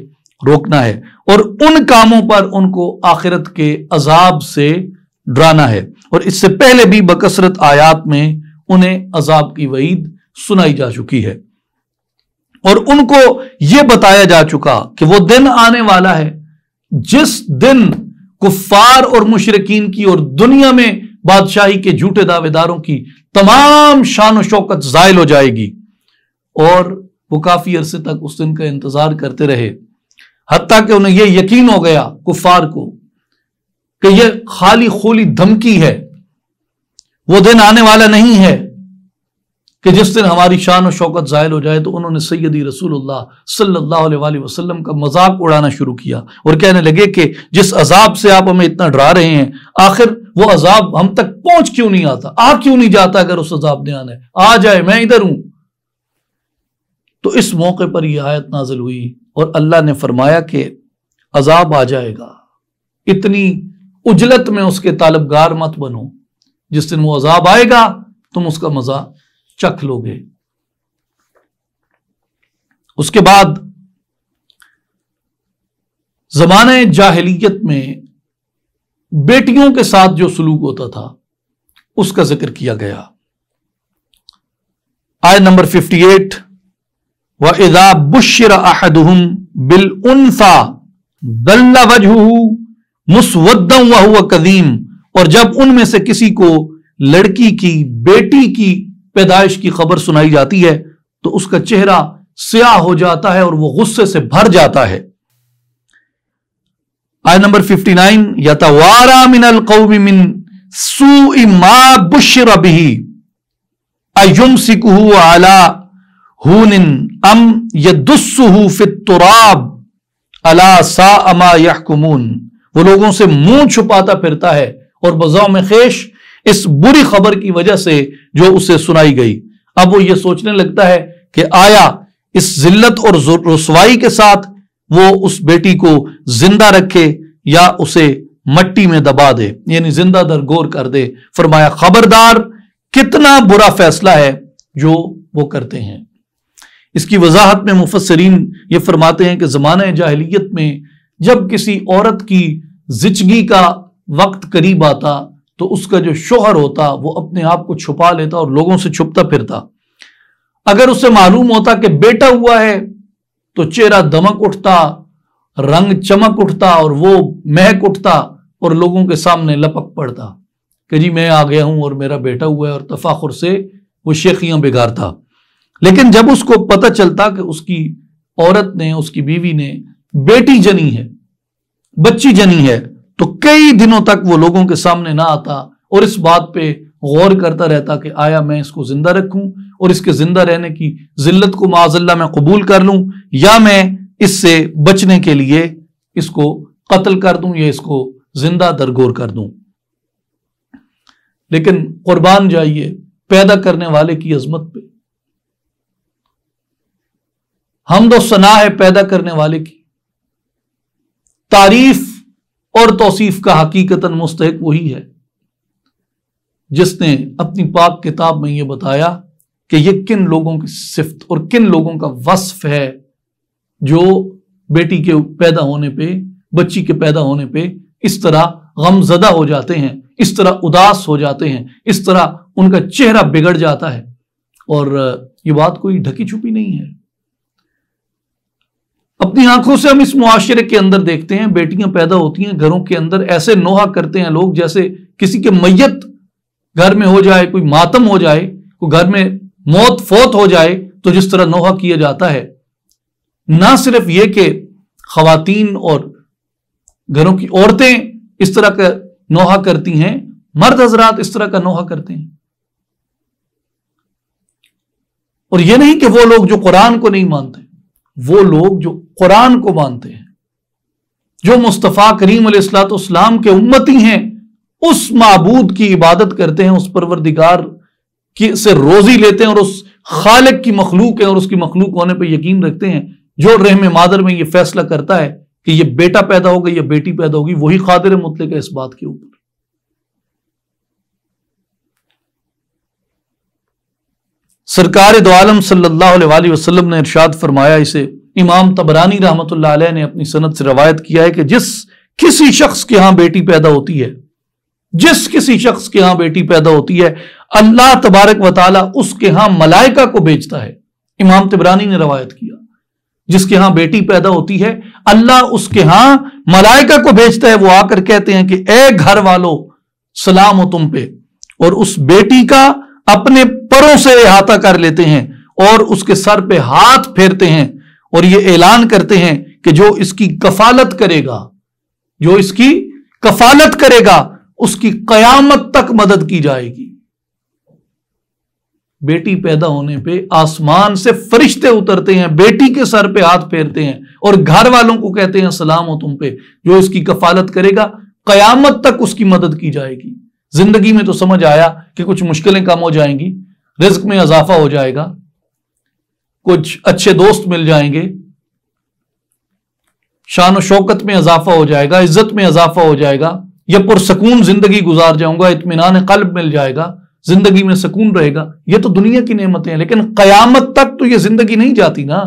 روکنا ہے اور ان کاموں پر ان کو آخرت کے عذاب سے ڈرانا ہے۔ اور اس سے پہلے بھی بکثرت آیات میں انہیں عذاب کی وعید سنائی جا چکی ہے اور ان کو یہ بتایا جا چکا کہ وہ دن آنے والا ہے جس دن کفار اور مشرکین کی اور دنیا میں بادشاہی کے جھوٹے دعوے داروں کی تمام شان و شوکت زائل ہو جائے گی، اور وہ کافی عرصے تک اس دن کا انتظار کرتے رہے، حتیٰ کہ انہیں یہ یقین ہو گیا کفار کو کہ یہ خالی خولی دھمکی ہے، وہ دن آنے والا نہیں ہے۔ کہ جس دن ہماری شان و شوکت زائل ہو جائے تو انہوں نے سیدی رسول اللہ صلی اللہ علیہ وآلہ وسلم کا مذاق اڑانا شروع کیا اور کہنے لگے کہ جس عذاب سے آپ ہمیں اتنا ڈرا رہے ہیں آخر وہ عذاب ہم تک پہنچ کیوں نہیں آتا، آ کیوں نہیں جاتا؟ اگر اس عذاب نے آنا ہے آ جائے، میں ادھر ہوں۔ تو اس موقع پر یہ آیت نازل ہوئی اور اللہ نے فرمایا کہ عذاب آ جائے گا، اتنی اجلت میں اس کے طالبگار مت بنو، جس دن وہ عذاب آئے گا تم اس کا مزہ چکھ لو گے۔ اس کے بعد زمانہ جاہلیت میں بیٹیوں کے ساتھ جو سلوک ہوتا تھا اس کا ذکر کیا گیا۔ آیت نمبر 58، وَإِذَا بُشِّرَ أَحَدُهُمْ بِالْأُنثَى ظَلَّ وَجْهُهُ مُسْوَدًّا وَهُوَ كَظِيمٌ، اور جب ان میں سے کسی کو لڑکی کی، بیٹی کی پیدائش کی خبر سنائی جاتی ہے تو اس کا چہرہ سیاہ ہو جاتا ہے اور وہ غصے سے بھر جاتا ہے۔ آیت نمبر 59، یتوارا من القوم من سوء ما بشر به ایمسکہ علی ہون ام یدسہ فی التراب الا ساء ما یحکمون، وہ لوگوں سے منہ چھپاتا پھرتا ہے اور بضع میں خیش اس بری خبر کی وجہ سے جو اسے سنائی گئی۔ اب وہ یہ سوچنے لگتا ہے کہ آیا اس ذلت اور رسوائی کے ساتھ وہ اس بیٹی کو زندہ رکھے یا اسے مٹی میں دبا دے، یعنی زندہ درگور کر دے۔ فرمایا خبردار کتنا برا فیصلہ ہے جو وہ کرتے ہیں۔ اس کی وضاحت میں مفسرین یہ فرماتے ہیں کہ زمانہ جاہلیت میں جب کسی عورت کی زچگی کا وقت قریب آتا تو اس کا جو شوہر ہوتا وہ اپنے آپ کو چھپا لیتا اور لوگوں سے چھپتا پھرتا۔ اگر اسے معلوم ہوتا کہ بیٹا ہوا ہے تو چہرہ دمک اٹھتا، رنگ چمک اٹھتا اور وہ مہک اٹھتا اور لوگوں کے سامنے لپک پڑتا کہ جی میں آ گیا ہوں اور میرا بیٹا ہوا ہے، اور تفاخر سے وہ شیخیاں بگارتا۔ لیکن جب اس کو پتہ چلتا کہ اس کی عورت نے، اس کی بیوی نے بیٹی جنی ہے، بچی جنی ہے، تو کئی دنوں تک وہ لوگوں کے سامنے نہ آتا اور اس بات پہ غور کرتا رہتا کہ آیا میں اس کو زندہ رکھوں اور اس کے زندہ رہنے کی ذلت کو معاذ اللہ میں قبول کر لوں، یا میں اس سے بچنے کے لیے اس کو قتل کر دوں یا اس کو زندہ درگور کر دوں۔ لیکن قربان جائیے پیدا کرنے والے کی عظمت پہ، حمد و ثنا ہے پیدا کرنے والے کی، تعریف اور توصیف کا حقیقتاً مستحق وہی ہے جس نے اپنی پاک کتاب میں یہ بتایا کہ یہ کن لوگوں کی صفت اور کن لوگوں کا وصف ہے جو بیٹی کے پیدا ہونے پہ، بچی کے پیدا ہونے پہ اس طرح غم زدہ ہو جاتے ہیں، اس طرح اداس ہو جاتے ہیں، اس طرح ان کا چہرہ بگڑ جاتا ہے۔ اور یہ بات کوئی ڈھکی چھپی نہیں ہے، اپنی آنکھوں سے ہم اس معاشرے کے اندر دیکھتے ہیں، بیٹیاں پیدا ہوتی ہیں گھروں کے اندر، ایسے نوحہ کرتے ہیں لوگ جیسے کسی کے میت گھر میں ہو جائے، کوئی ماتم ہو جائے، کوئی گھر میں موت فوت ہو جائے تو جس طرح نوحہ کیا جاتا ہے۔ نہ صرف یہ کہ خواتین اور گھروں کی عورتیں اس طرح کا نوحہ کرتی ہیں، مرد حضرات اس طرح کا نوحہ کرتے ہیں۔ اور یہ نہیں کہ وہ لوگ جو قرآن کو نہیں مانتے، وہ لوگ جو قرآن کو مانتے ہیں، جو مصطفیٰ کریم علیہ الصلوۃ والسلام کے امتی ہیں، اس معبود کی عبادت کرتے ہیں، اس پروردگار سے روزی لیتے ہیں اور اس خالق کی مخلوق ہے اور اس کی مخلوق ہونے پہ یقین رکھتے ہیں، جو رحم مادر میں یہ فیصلہ کرتا ہے کہ یہ بیٹا پیدا ہوگا یا بیٹی پیدا ہوگی، وہی قادر مطلق ہے اس بات کے اوپر۔ سرکار دو عالم صلی اللہ علیہ وآلہ وسلم نے ارشاد فرمایا، اسے امام طبرانی رحمۃ اللہ علیہ نے اپنی سند سے روایت کیا ہے کہ جس کسی شخص کے ہاں بیٹی پیدا ہوتی ہے، جس کسی شخص کے ہاں بیٹی پیدا ہوتی ہے، اللہ تبارک و تعالیٰ اس کے ہاں ملائکہ کو بھیجتا ہے۔ امام طبرانی نے روایت کیا، جس کے ہاں بیٹی پیدا ہوتی ہے اللہ اس کے ہاں ملائکہ کو بھیجتا ہے، وہ آ کر کہتے ہیں کہ اے گھر والو سلام ہو تم پہ، اور اس بیٹی کا اپنے پروں سے احاطہ کر لیتے ہیں اور اس کے سر پہ ہاتھ پھیرتے ہیں اور یہ اعلان کرتے ہیں کہ جو اس کی کفالت کرے گا، جو اس کی کفالت کرے گا، اس کی قیامت تک مدد کی جائے گی۔ بیٹی پیدا ہونے پہ آسمان سے فرشتے اترتے ہیں، بیٹی کے سر پہ ہاتھ پھیرتے ہیں اور گھر والوں کو کہتے ہیں سلام ہو تم پہ، جو اس کی کفالت کرے گا قیامت تک اس کی مدد کی جائے گی۔ زندگی میں تو سمجھ آیا کہ کچھ مشکلیں کم ہو جائیں گی، رزق میں اضافہ ہو جائے گا، کچھ اچھے دوست مل جائیں گے، شان و شوکت میں اضافہ ہو جائے گا، عزت میں اضافہ ہو جائے گا، یا پرسکون زندگی گزار جاؤں گا، اطمینان قلب مل جائے گا، زندگی میں سکون رہے گا۔ یہ تو دنیا کی نعمتیں ہیں، لیکن قیامت تک تو یہ زندگی نہیں جاتی نا،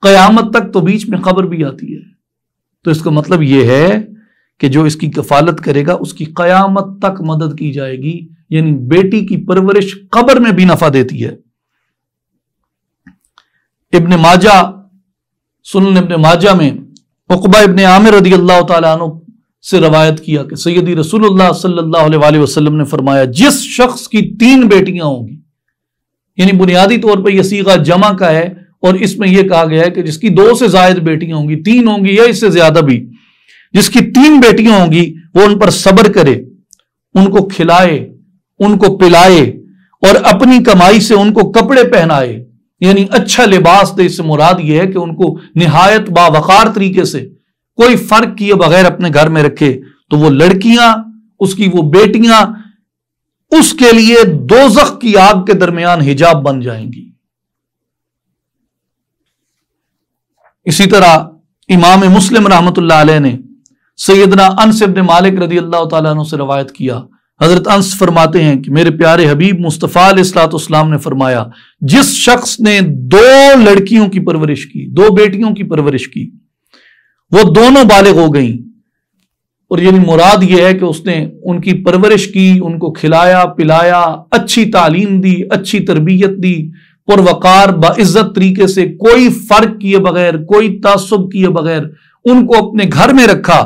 قیامت تک تو بیچ میں قبر بھی آتی ہے۔ تو اس کا مطلب یہ ہے کہ جو اس کی کفالت کرے گا اس کی قیامت تک مدد کی جائے گی، یعنی بیٹی کی پرورش قبر میں بھی نفع دیتی ہے۔ ابن ماجہ، سنن ابن ماجہ میں عقبہ ابن عامر رضی اللہ تعالیٰ عنہ سے روایت کیا کہ سیدی رسول اللہ صلی اللہ علیہ وآلہ وسلم نے فرمایا، جس شخص کی 3 بیٹیاں ہوں گی، یعنی بنیادی طور پر یہ صیغہ جمع کا ہے اور اس میں یہ کہا گیا ہے کہ جس کی 2 سے زائد بیٹیاں ہوں گی، 3 ہوں گی یا اس سے زیادہ بھی، جس کی 3 بیٹیاں ہوں گی وہ ان پر صبر کرے، ان کو کھلائے، ان کو پلائے اور اپنی کمائی سے ان کو کپڑے پہنائے، یعنی اچھا لباس دے۔ اس سے مراد یہ ہے کہ ان کو نہایت باوقار طریقے سے کوئی فرق کیے بغیر اپنے گھر میں رکھے، تو وہ لڑکیاں، اس کی وہ بیٹیاں اس کے لیے دوزخ کی آگ کے درمیان حجاب بن جائیں گی۔ اسی طرح امام مسلم رحمۃ اللہ علیہ نے سیدنا انس بن مالک رضی اللہ تعالیٰ عنہ سے روایت کیا، حضرت انس فرماتے ہیں کہ میرے پیارے حبیب مصطفیٰ علیہ الصلوۃ والسلام نے فرمایا، جس شخص نے 2 لڑکیوں کی پرورش کی، 2 بیٹیوں کی پرورش کی، وہ دونوں بالغ ہو گئیں، اور یعنی مراد یہ ہے کہ اس نے ان کی پرورش کی، ان کو کھلایا پلایا، اچھی تعلیم دی، اچھی تربیت دی، پروقار باعزت طریقے سے، کوئی فرق کیے بغیر، کوئی تعصب کیے بغیر ان کو اپنے گھر میں رکھا،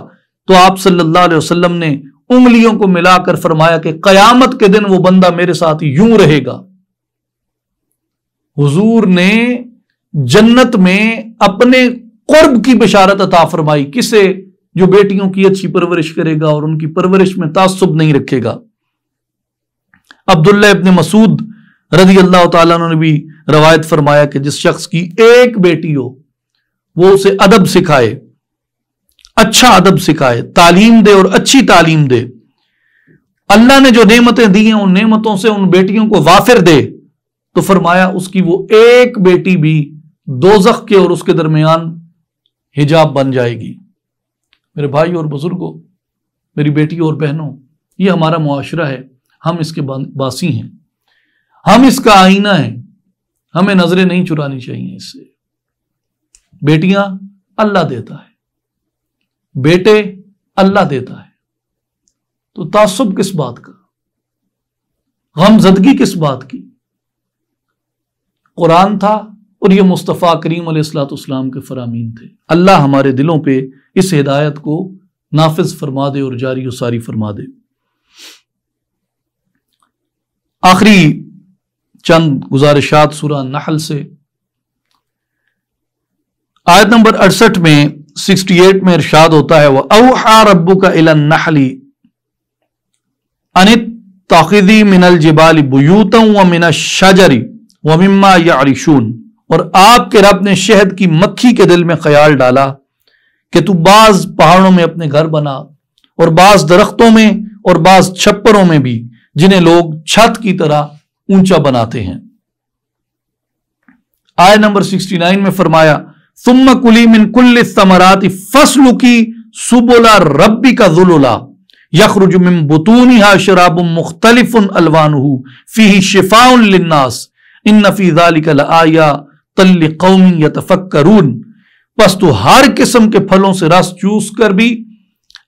تو آپ صلی اللہ علیہ وسلم نے انگلیوں کو ملا کر فرمایا کہ قیامت کے دن وہ بندہ میرے ساتھ یوں رہے گا۔ حضور نے جنت میں اپنے قرب کی بشارت عطا فرمائی، کسے؟ جو بیٹیوں کی اچھی پرورش کرے گا اور ان کی پرورش میں تعصب نہیں رکھے گا۔ عبداللہ ابن مسعود رضی اللہ تعالیٰ عنہ نے بھی روایت فرمایا کہ جس شخص کی 1 بیٹی ہو وہ اسے ادب سکھائے، اچھا ادب سکھائے، تعلیم دے اور اچھی تعلیم دے، اللہ نے جو نعمتیں دی ہیں ان نعمتوں سے ان بیٹیوں کو وافر دے، تو فرمایا اس کی وہ 1 بیٹی بھی دوزخ کے اور اس کے درمیان حجاب بن جائے گی۔ میرے بھائی اور بزرگوں، میری بیٹیوں اور بہنوں، یہ ہمارا معاشرہ ہے، ہم اس کے باسی ہیں، ہم اس کا آئینہ ہیں، ہمیں نظریں نہیں چرانی چاہیے اس سے۔ بیٹیاں اللہ دیتا ہے، بیٹے اللہ دیتا ہے، تو تعصب کس بات کا، غم زدگی کس بات کی؟ قرآن تھا اور یہ مصطفیٰ کریم علیہ الصلوۃ والسلام کے فرامین تھے۔ اللہ ہمارے دلوں پہ اس ہدایت کو نافذ فرما دے اور جاری و ساری فرما دے۔ آخری چند گزارشات سورہ نحل سے، آیت نمبر 68 میں 68 میں ارشاد ہوتا ہے وَأَوْحَى رَبُّكَ إِلَى النَّحْلِ أَنِ اتَّخِذِي مِنَ الْجِبَالِ بُيُوتًا وَمِنَ الشَّجَرِ وَمِمَّا يَعْرِشُونَ، اور آپ کے رب نے شہد کی مکھی کے دل میں خیال ڈالا کہ تو بعض پہاڑوں میں اپنے گھر بنا اور بعض درختوں میں اور بعض چھپروں میں بھی، جنہیں لوگ چھت کی طرح اونچا بناتے ہیں۔ آیت نمبر 69 میں فرمایا ثم کلی من کل الثمرات فاسلکی سبل ربک ذللا یخرج من بطونها شراب مختلف الوانہ فیہ شفاء للناس ان فی ذلک لآیات لقوم یتفکرون، پس تو ہر قسم کے پھلوں سے رس چوس کر بھی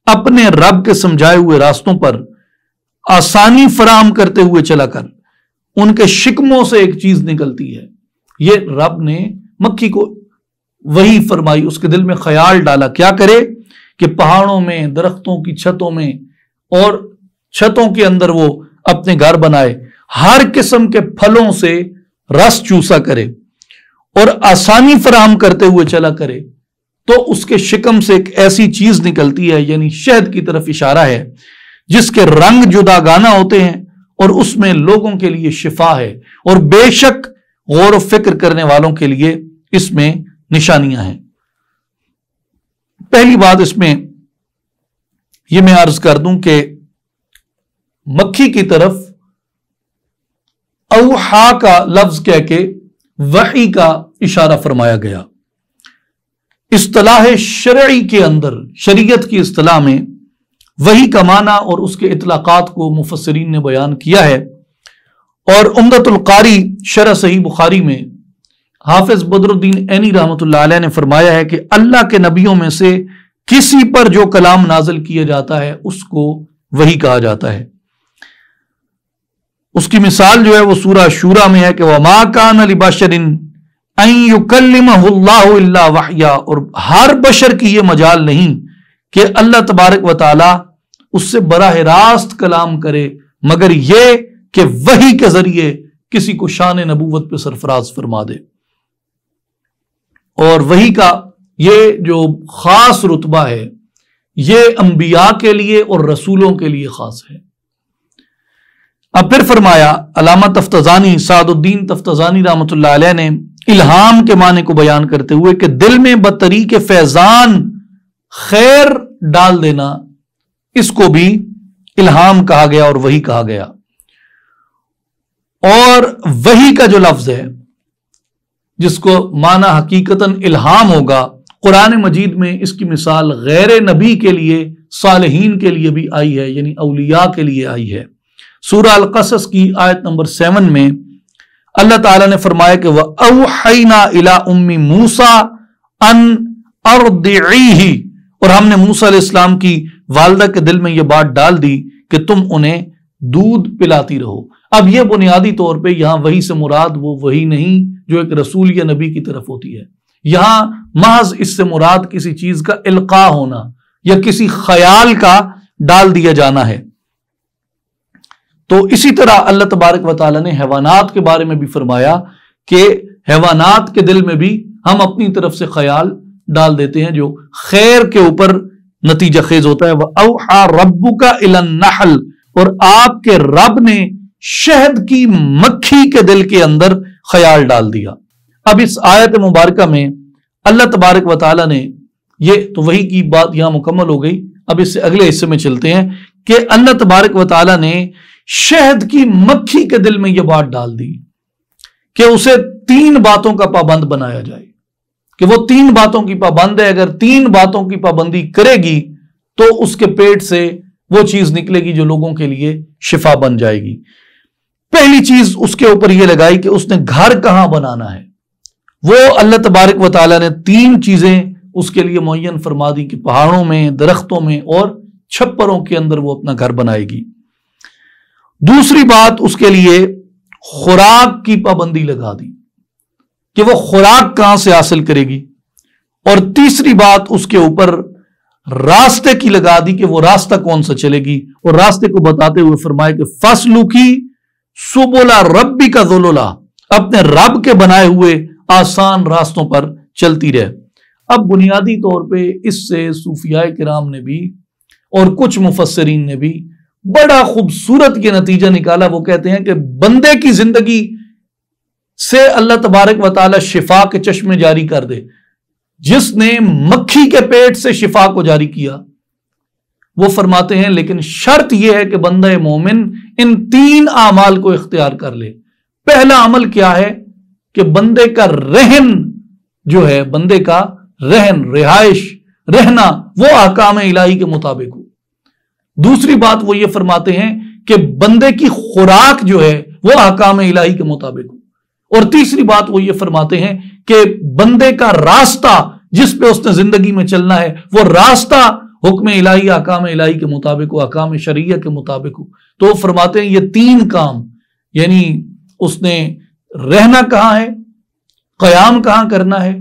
اپنے رب کے سمجھائے ہوئے راستوں پر آسانی فراہم کرتے ہوئے چلا کر، ان کے شکموں سے ایک چیز نکلتی ہے۔ یہ رب نے مکھی کو وہی فرمائی، اس کے دل میں خیال ڈالا، کیا کرے کہ پہاڑوں میں، درختوں کی چھتوں میں اور چھتوں کے اندر وہ اپنے گھر بنائے، ہر قسم کے پھلوں سے رس چوسا کرے اور آسانی فراہم کرتے ہوئے چلا کرے، تو اس کے شکم سے ایک ایسی چیز نکلتی ہے، یعنی شہد کی طرف اشارہ ہے، جس کے رنگ جدا گانا ہوتے ہیں اور اس میں لوگوں کے لیے شفا ہے، اور بے شک غور و فکر کرنے والوں کے لیے اس میں نشانیاں ہیں۔ پہلی بات اس میں یہ میں عرض کر دوں کہ مکھی کی طرف اوحا کا لفظ کہہ کے وحی کا اشارہ فرمایا گیا۔ اصطلاح شرعی کے اندر، شریعت کی اصطلاح میں وحی کا معنی اور اس کے اطلاقات کو مفسرین نے بیان کیا ہے، اور عمدۃ القاری شرح صحیح بخاری میں حافظ بدر الدین عینی رحمۃ اللہ علیہ نے فرمایا ہے کہ اللہ کے نبیوں میں سے کسی پر جو کلام نازل کیا جاتا ہے اس کو وحی کہا جاتا ہے۔ اس کی مثال جو ہے وہ سورہ شورى میں ہے کہ وَمَا كَانَ لِبَشَرٍ أَن يُكَلِّمَهُ اللَّهُ إِلَّا وَحْيًا، اور ہر بشر کی یہ مجال نہیں کہ اللہ تبارک و تعالی اس سے براہ راست کلام کرے مگر یہ کہ وحی کے ذریعے کسی کو شان نبوت پہ سرفراز فرما دے۔ اور وحی کا یہ جو خاص رتبہ ہے یہ انبیاء کے لیے اور رسولوں کے لیے خاص ہے۔ اب پھر فرمایا علامہ تفتزانی، سعد الدین تفتزانی رحمۃ اللہ علیہ نے الہام کے معنی کو بیان کرتے ہوئے کہ دل میں بطریق فیضان خیر ڈال دینا، اس کو بھی الہام کہا گیا اور وحی کہا گیا۔ اور وحی کا جو لفظ ہے جس کو معنی حقیقتاً الہام ہوگا، قرآن مجید میں اس کی مثال غیر نبی کے لیے، صالحین کے لیے بھی آئی ہے، یعنی اولیاء کے لیے آئی ہے۔ سورہ القصص کی آیت نمبر 7 میں اللہ تعالیٰ نے فرمایا کہ وَأَوْحَيْنَا إِلَىٰ أُمِّ مُوسَىٰ أَنْ أَرْضِعِيهِ، اور ہم نے موسیٰ علیہ السلام کی والدہ کے دل میں یہ بات ڈال دی کہ تم انہیں دودھ پلاتی رہو۔ اب یہ بنیادی طور پہ یہاں وحی سے مراد وہ وحی نہیں جو ایک رسول یا نبی کی طرف ہوتی ہے، یہاں محض اس سے مراد کسی چیز کا القاء ہونا یا کسی خیال کا ڈال دیا جانا ہے۔ تو اسی طرح اللہ تبارک و تعالیٰ نے حیوانات کے بارے میں بھی فرمایا کہ حیوانات کے دل میں بھی ہم اپنی طرف سے خیال ڈال دیتے ہیں جو خیر کے اوپر نتیجہ خیز ہوتا ہے۔ وَأَوْحَى رَبُّكَ إِلَى النَّحْلِ، اور آپ کے رب نے شہد کی مکھی کے دل کے اندر خیال ڈال دیا۔ اب اس آیت مبارکہ میں اللہ تبارک و تعالیٰ نے یہ تو وحی کی بات یہاں مکمل ہو گئی، اب اس سے اگلے حصے میں چلتے ہیں کہ اللہ تبارک و تعالیٰ نے شہد کی مکھی کے دل میں یہ بات ڈال دی کہ اسے 3 باتوں کا پابند بنایا جائے، کہ وہ 3 باتوں کی پابند ہے، اگر 3 باتوں کی پابندی کرے گی تو اس کے پیٹ سے وہ چیز نکلے گی جو لوگوں کے لیے شفا بن جائے گی۔ پہلی چیز اس کے اوپر یہ لگائی کہ اس نے گھر کہاں بنانا ہے، وہ اللہ تبارک و تعالیٰ نے 3 چیزیں اس کے لیے معین فرما دی کہ پہاڑوں میں، درختوں میں اور چھپروں کے اندر وہ اپنا گھر بنائے گی۔ دوسری بات اس کے لیے خوراک کی پابندی لگا دی کہ وہ خوراک کہاں سے حاصل کرے گی، اور تیسری بات اس کے اوپر راستے کی لگا دی کہ وہ راستہ کون سا چلے گی، اور راستے کو بتاتے ہوئے فرمایا کہ فَاسْلُكِي سُبُلَ رَبِّكَ ذُلُلًا، اپنے رب کے بنائے ہوئے آسان راستوں پر چلتی رہے۔ اب بنیادی طور پہ اس سے صوفیاء کرام نے بھی اور کچھ مفسرین نے بھی بڑا خوبصورت یہ نتیجہ نکالا۔ وہ کہتے ہیں کہ بندے کی زندگی سے اللہ تبارک و تعالی شفا کے چشمے جاری کر دے۔ جس نے مکھی کے پیٹ سے شفا کو جاری کیا، وہ فرماتے ہیں لیکن شرط یہ ہے کہ بندہ مومن ان 3 اعمال کو اختیار کر لے۔ پہلا عمل کیا ہے کہ بندے کا رہن جو ہے، بندے کا رہن، رہائش، رہنا وہ احکام الہی کے مطابق ہو۔ دوسری بات وہ یہ فرماتے ہیں کہ بندے کی خوراک جو ہے وہ احکام الہی کے مطابق ہو، اور تیسری بات وہ یہ فرماتے ہیں کہ بندے کا راستہ جس پہ اس نے زندگی میں چلنا ہے وہ راستہ حکم الہی، احکام الہی کے مطابق ہو، احکام شرعیہ کے مطابق ہو۔ تو وہ فرماتے ہیں یہ 3 کام، یعنی اس نے رہنا کہاں ہے، قیام کہاں کرنا ہے،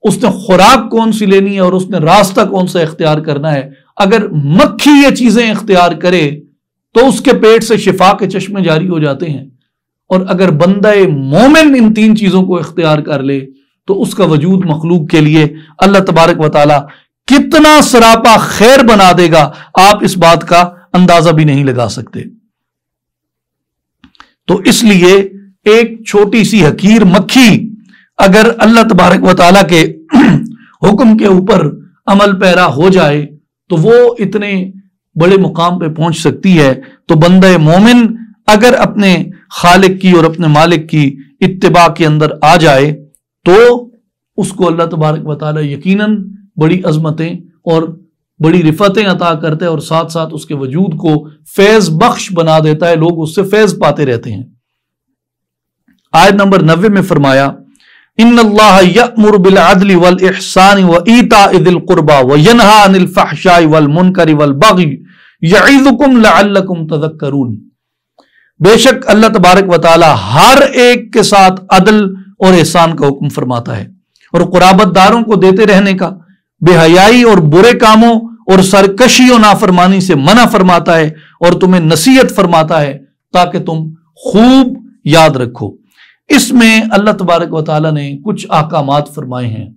اس نے خوراک کون سی لینی ہے، اور اس نے راستہ کون سا اختیار کرنا ہے۔ اگر مکھی یہ چیزیں اختیار کرے تو اس کے پیٹ سے شفا کے چشمے جاری ہو جاتے ہیں، اور اگر بندہ مومن ان 3 چیزوں کو اختیار کر لے تو اس کا وجود مخلوق کے لیے اللہ تبارک و تعالی کتنا سراپا خیر بنا دے گا، آپ اس بات کا اندازہ بھی نہیں لگا سکتے۔ تو اس لیے ایک چھوٹی سی حقیر مکھی اگر اللہ تبارک و تعالیٰ کے حکم کے اوپر عمل پیرا ہو جائے تو وہ اتنے بڑے مقام پہ پہنچ سکتی ہے. تو بندہ مومن اگر اپنے خالق کی اور اپنے مالک کی اتباع کے اندر آ جائے تو اس کو اللہ تبارک و تعالیٰ یقیناً بڑی عظمتیں اور بڑی رفتیں عطا کرتا ہے، اور ساتھ ساتھ اس کے وجود کو فیض بخش بنا دیتا ہے، لوگ اس سے فیض پاتے رہتے ہیں. آیت نمبر 90 میں فرمایا ان اللہ یأمر بالعدل والاحسان وایتاء ذی القربى وینہی عن الفحشاء والمنکر والبغی یعظکم لعلکم تذکرون. بے شک اللہ تبارک و تعالی ہر ایک کے ساتھ عدل اور احسان کا حکم فرماتا ہے، اور قرابت داروں کو دیتے رہنے کا، بے حیائی اور برے کاموں اور سرکشی و نافرمانی سے منع فرماتا ہے، اور تمہیں نصیحت فرماتا ہے تاکہ تم خوب یاد رکھو. اس میں اللہ تبارک و تعالیٰ نے کچھ احکامات فرمائے ہیں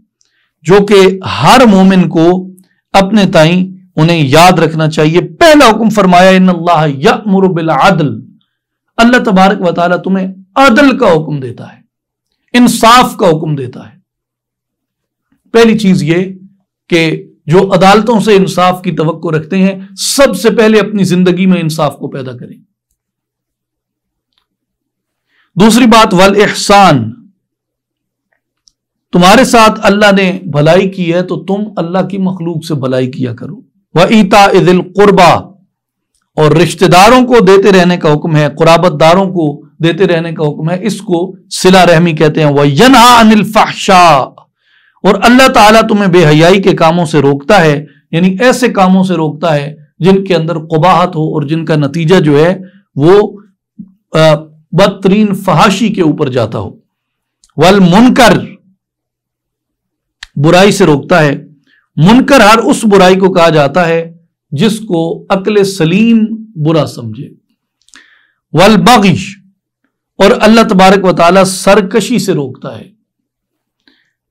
جو کہ ہر مومن کو اپنے تائیں انہیں یاد رکھنا چاہیے. پہلا حکم فرمایا ان اللہ یأمر بالعدل. اللہ تبارک و تعالیٰ تمہیں عدل کا حکم دیتا ہے، انصاف کا حکم دیتا ہے. پہلی چیز یہ کہ جو عدالتوں سے انصاف کی توقع رکھتے ہیں سب سے پہلے اپنی زندگی میں انصاف کو پیدا کریں. دوسری بات والاحسان، تمہارے ساتھ اللہ نے بھلائی کی ہے تو تم اللہ کی مخلوق سے بھلائی کیا کرو. وایتاء ذی القربى، اور رشتہ داروں کو دیتے رہنے کا حکم ہے، قرابت داروں کو دیتے رہنے کا حکم ہے، اس کو صلہ رحمی کہتے ہیں. وینہی عن الفحشاء، اور اللہ تعالیٰ تمہیں بے حیائی کے کاموں سے روکتا ہے، یعنی ایسے کاموں سے روکتا ہے جن کے اندر قباحت ہو اور جن کا نتیجہ جو ہے وہ بدترین فحاشی کے اوپر جاتا ہو. والمنکر، برائی سے روکتا ہے. منکر ہر اس برائی کو کہا جاتا ہے جس کو عقل سلیم برا سمجھے. والبغی، اور اللہ تبارک و تعالی سرکشی سے روکتا ہے.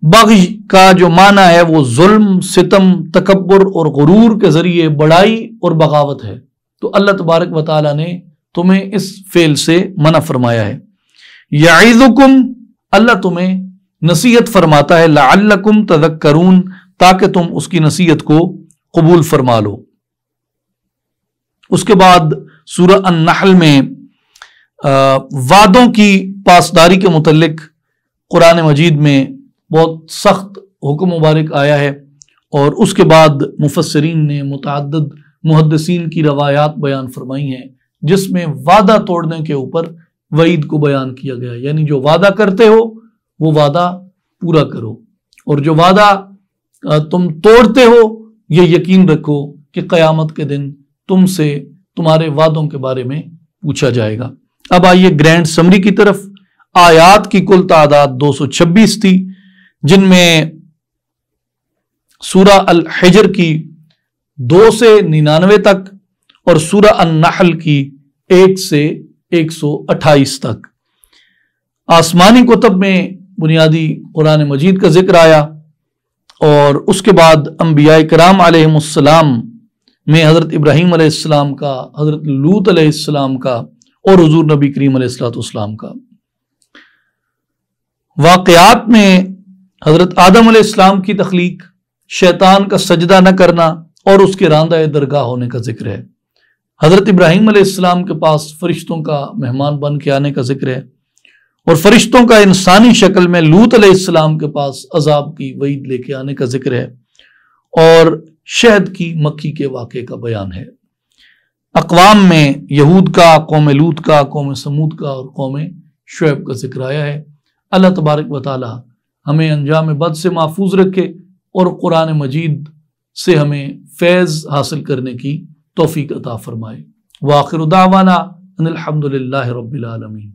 بغی کا جو معنی ہے وہ ظلم، ستم، تکبر اور غرور کے ذریعے بڑائی اور بغاوت ہے. تو اللہ تبارک و تعالی نے تمہیں اس فعل سے منع فرمایا ہے. یعظکم، اللہ تمہیں نصیحت فرماتا ہے، لعلکم تذکرون، تاکہ تم اس کی نصیحت کو قبول فرما لو. اس کے بعد سورہ النحل میں وعدوں کی پاسداری کے متعلق قرآن مجید میں بہت سخت حکم مبارک آیا ہے، اور اس کے بعد مفسرین نے متعدد محدثین کی روایات بیان فرمائی ہیں جس میں وعدہ توڑنے کے اوپر وعید کو بیان کیا گیا. یعنی جو وعدہ کرتے ہو وہ وعدہ پورا کرو، اور جو وعدہ تم توڑتے ہو یہ یقین رکھو کہ قیامت کے دن تم سے تمہارے وعدوں کے بارے میں پوچھا جائے گا. اب آئیے گرینڈ سمری کی طرف. آیات کی کل تعداد 226 تھی، جن میں سورہ الحجر کی 2 سے 99 تک اور سورہ النحل کی 1 سے 128 تک. آسمانی کتب میں بنیادی قرآن مجید کا ذکر آیا، اور اس کے بعد انبیاء کرام علیہم السلام میں حضرت ابراہیم علیہ السلام کا، حضرت لوط علیہ السلام کا، اور حضور نبی کریم علیہ السلام کا. واقعات میں حضرت آدم علیہ السلام کی تخلیق، شیطان کا سجدہ نہ کرنا اور اس کے راندہ درگاہ ہونے کا ذکر ہے. حضرت ابراہیم علیہ السلام کے پاس فرشتوں کا مہمان بن کے آنے کا ذکر ہے، اور فرشتوں کا انسانی شکل میں لوط علیہ السلام کے پاس عذاب کی وعید لے کے آنے کا ذکر ہے، اور شہد کی مکھی کے واقعے کا بیان ہے. اقوام میں یہود کا، قوم لوط کا، قوم سمود کا اور قوم شعیب کا ذکر آیا ہے. اللہ تبارک و تعالی ہمیں انجام بد سے محفوظ رکھے اور قرآن مجید سے ہمیں فیض حاصل کرنے کی توفیق عطا فرمائے. وآخر دعوانا ان الحمد للہ رب العالمین.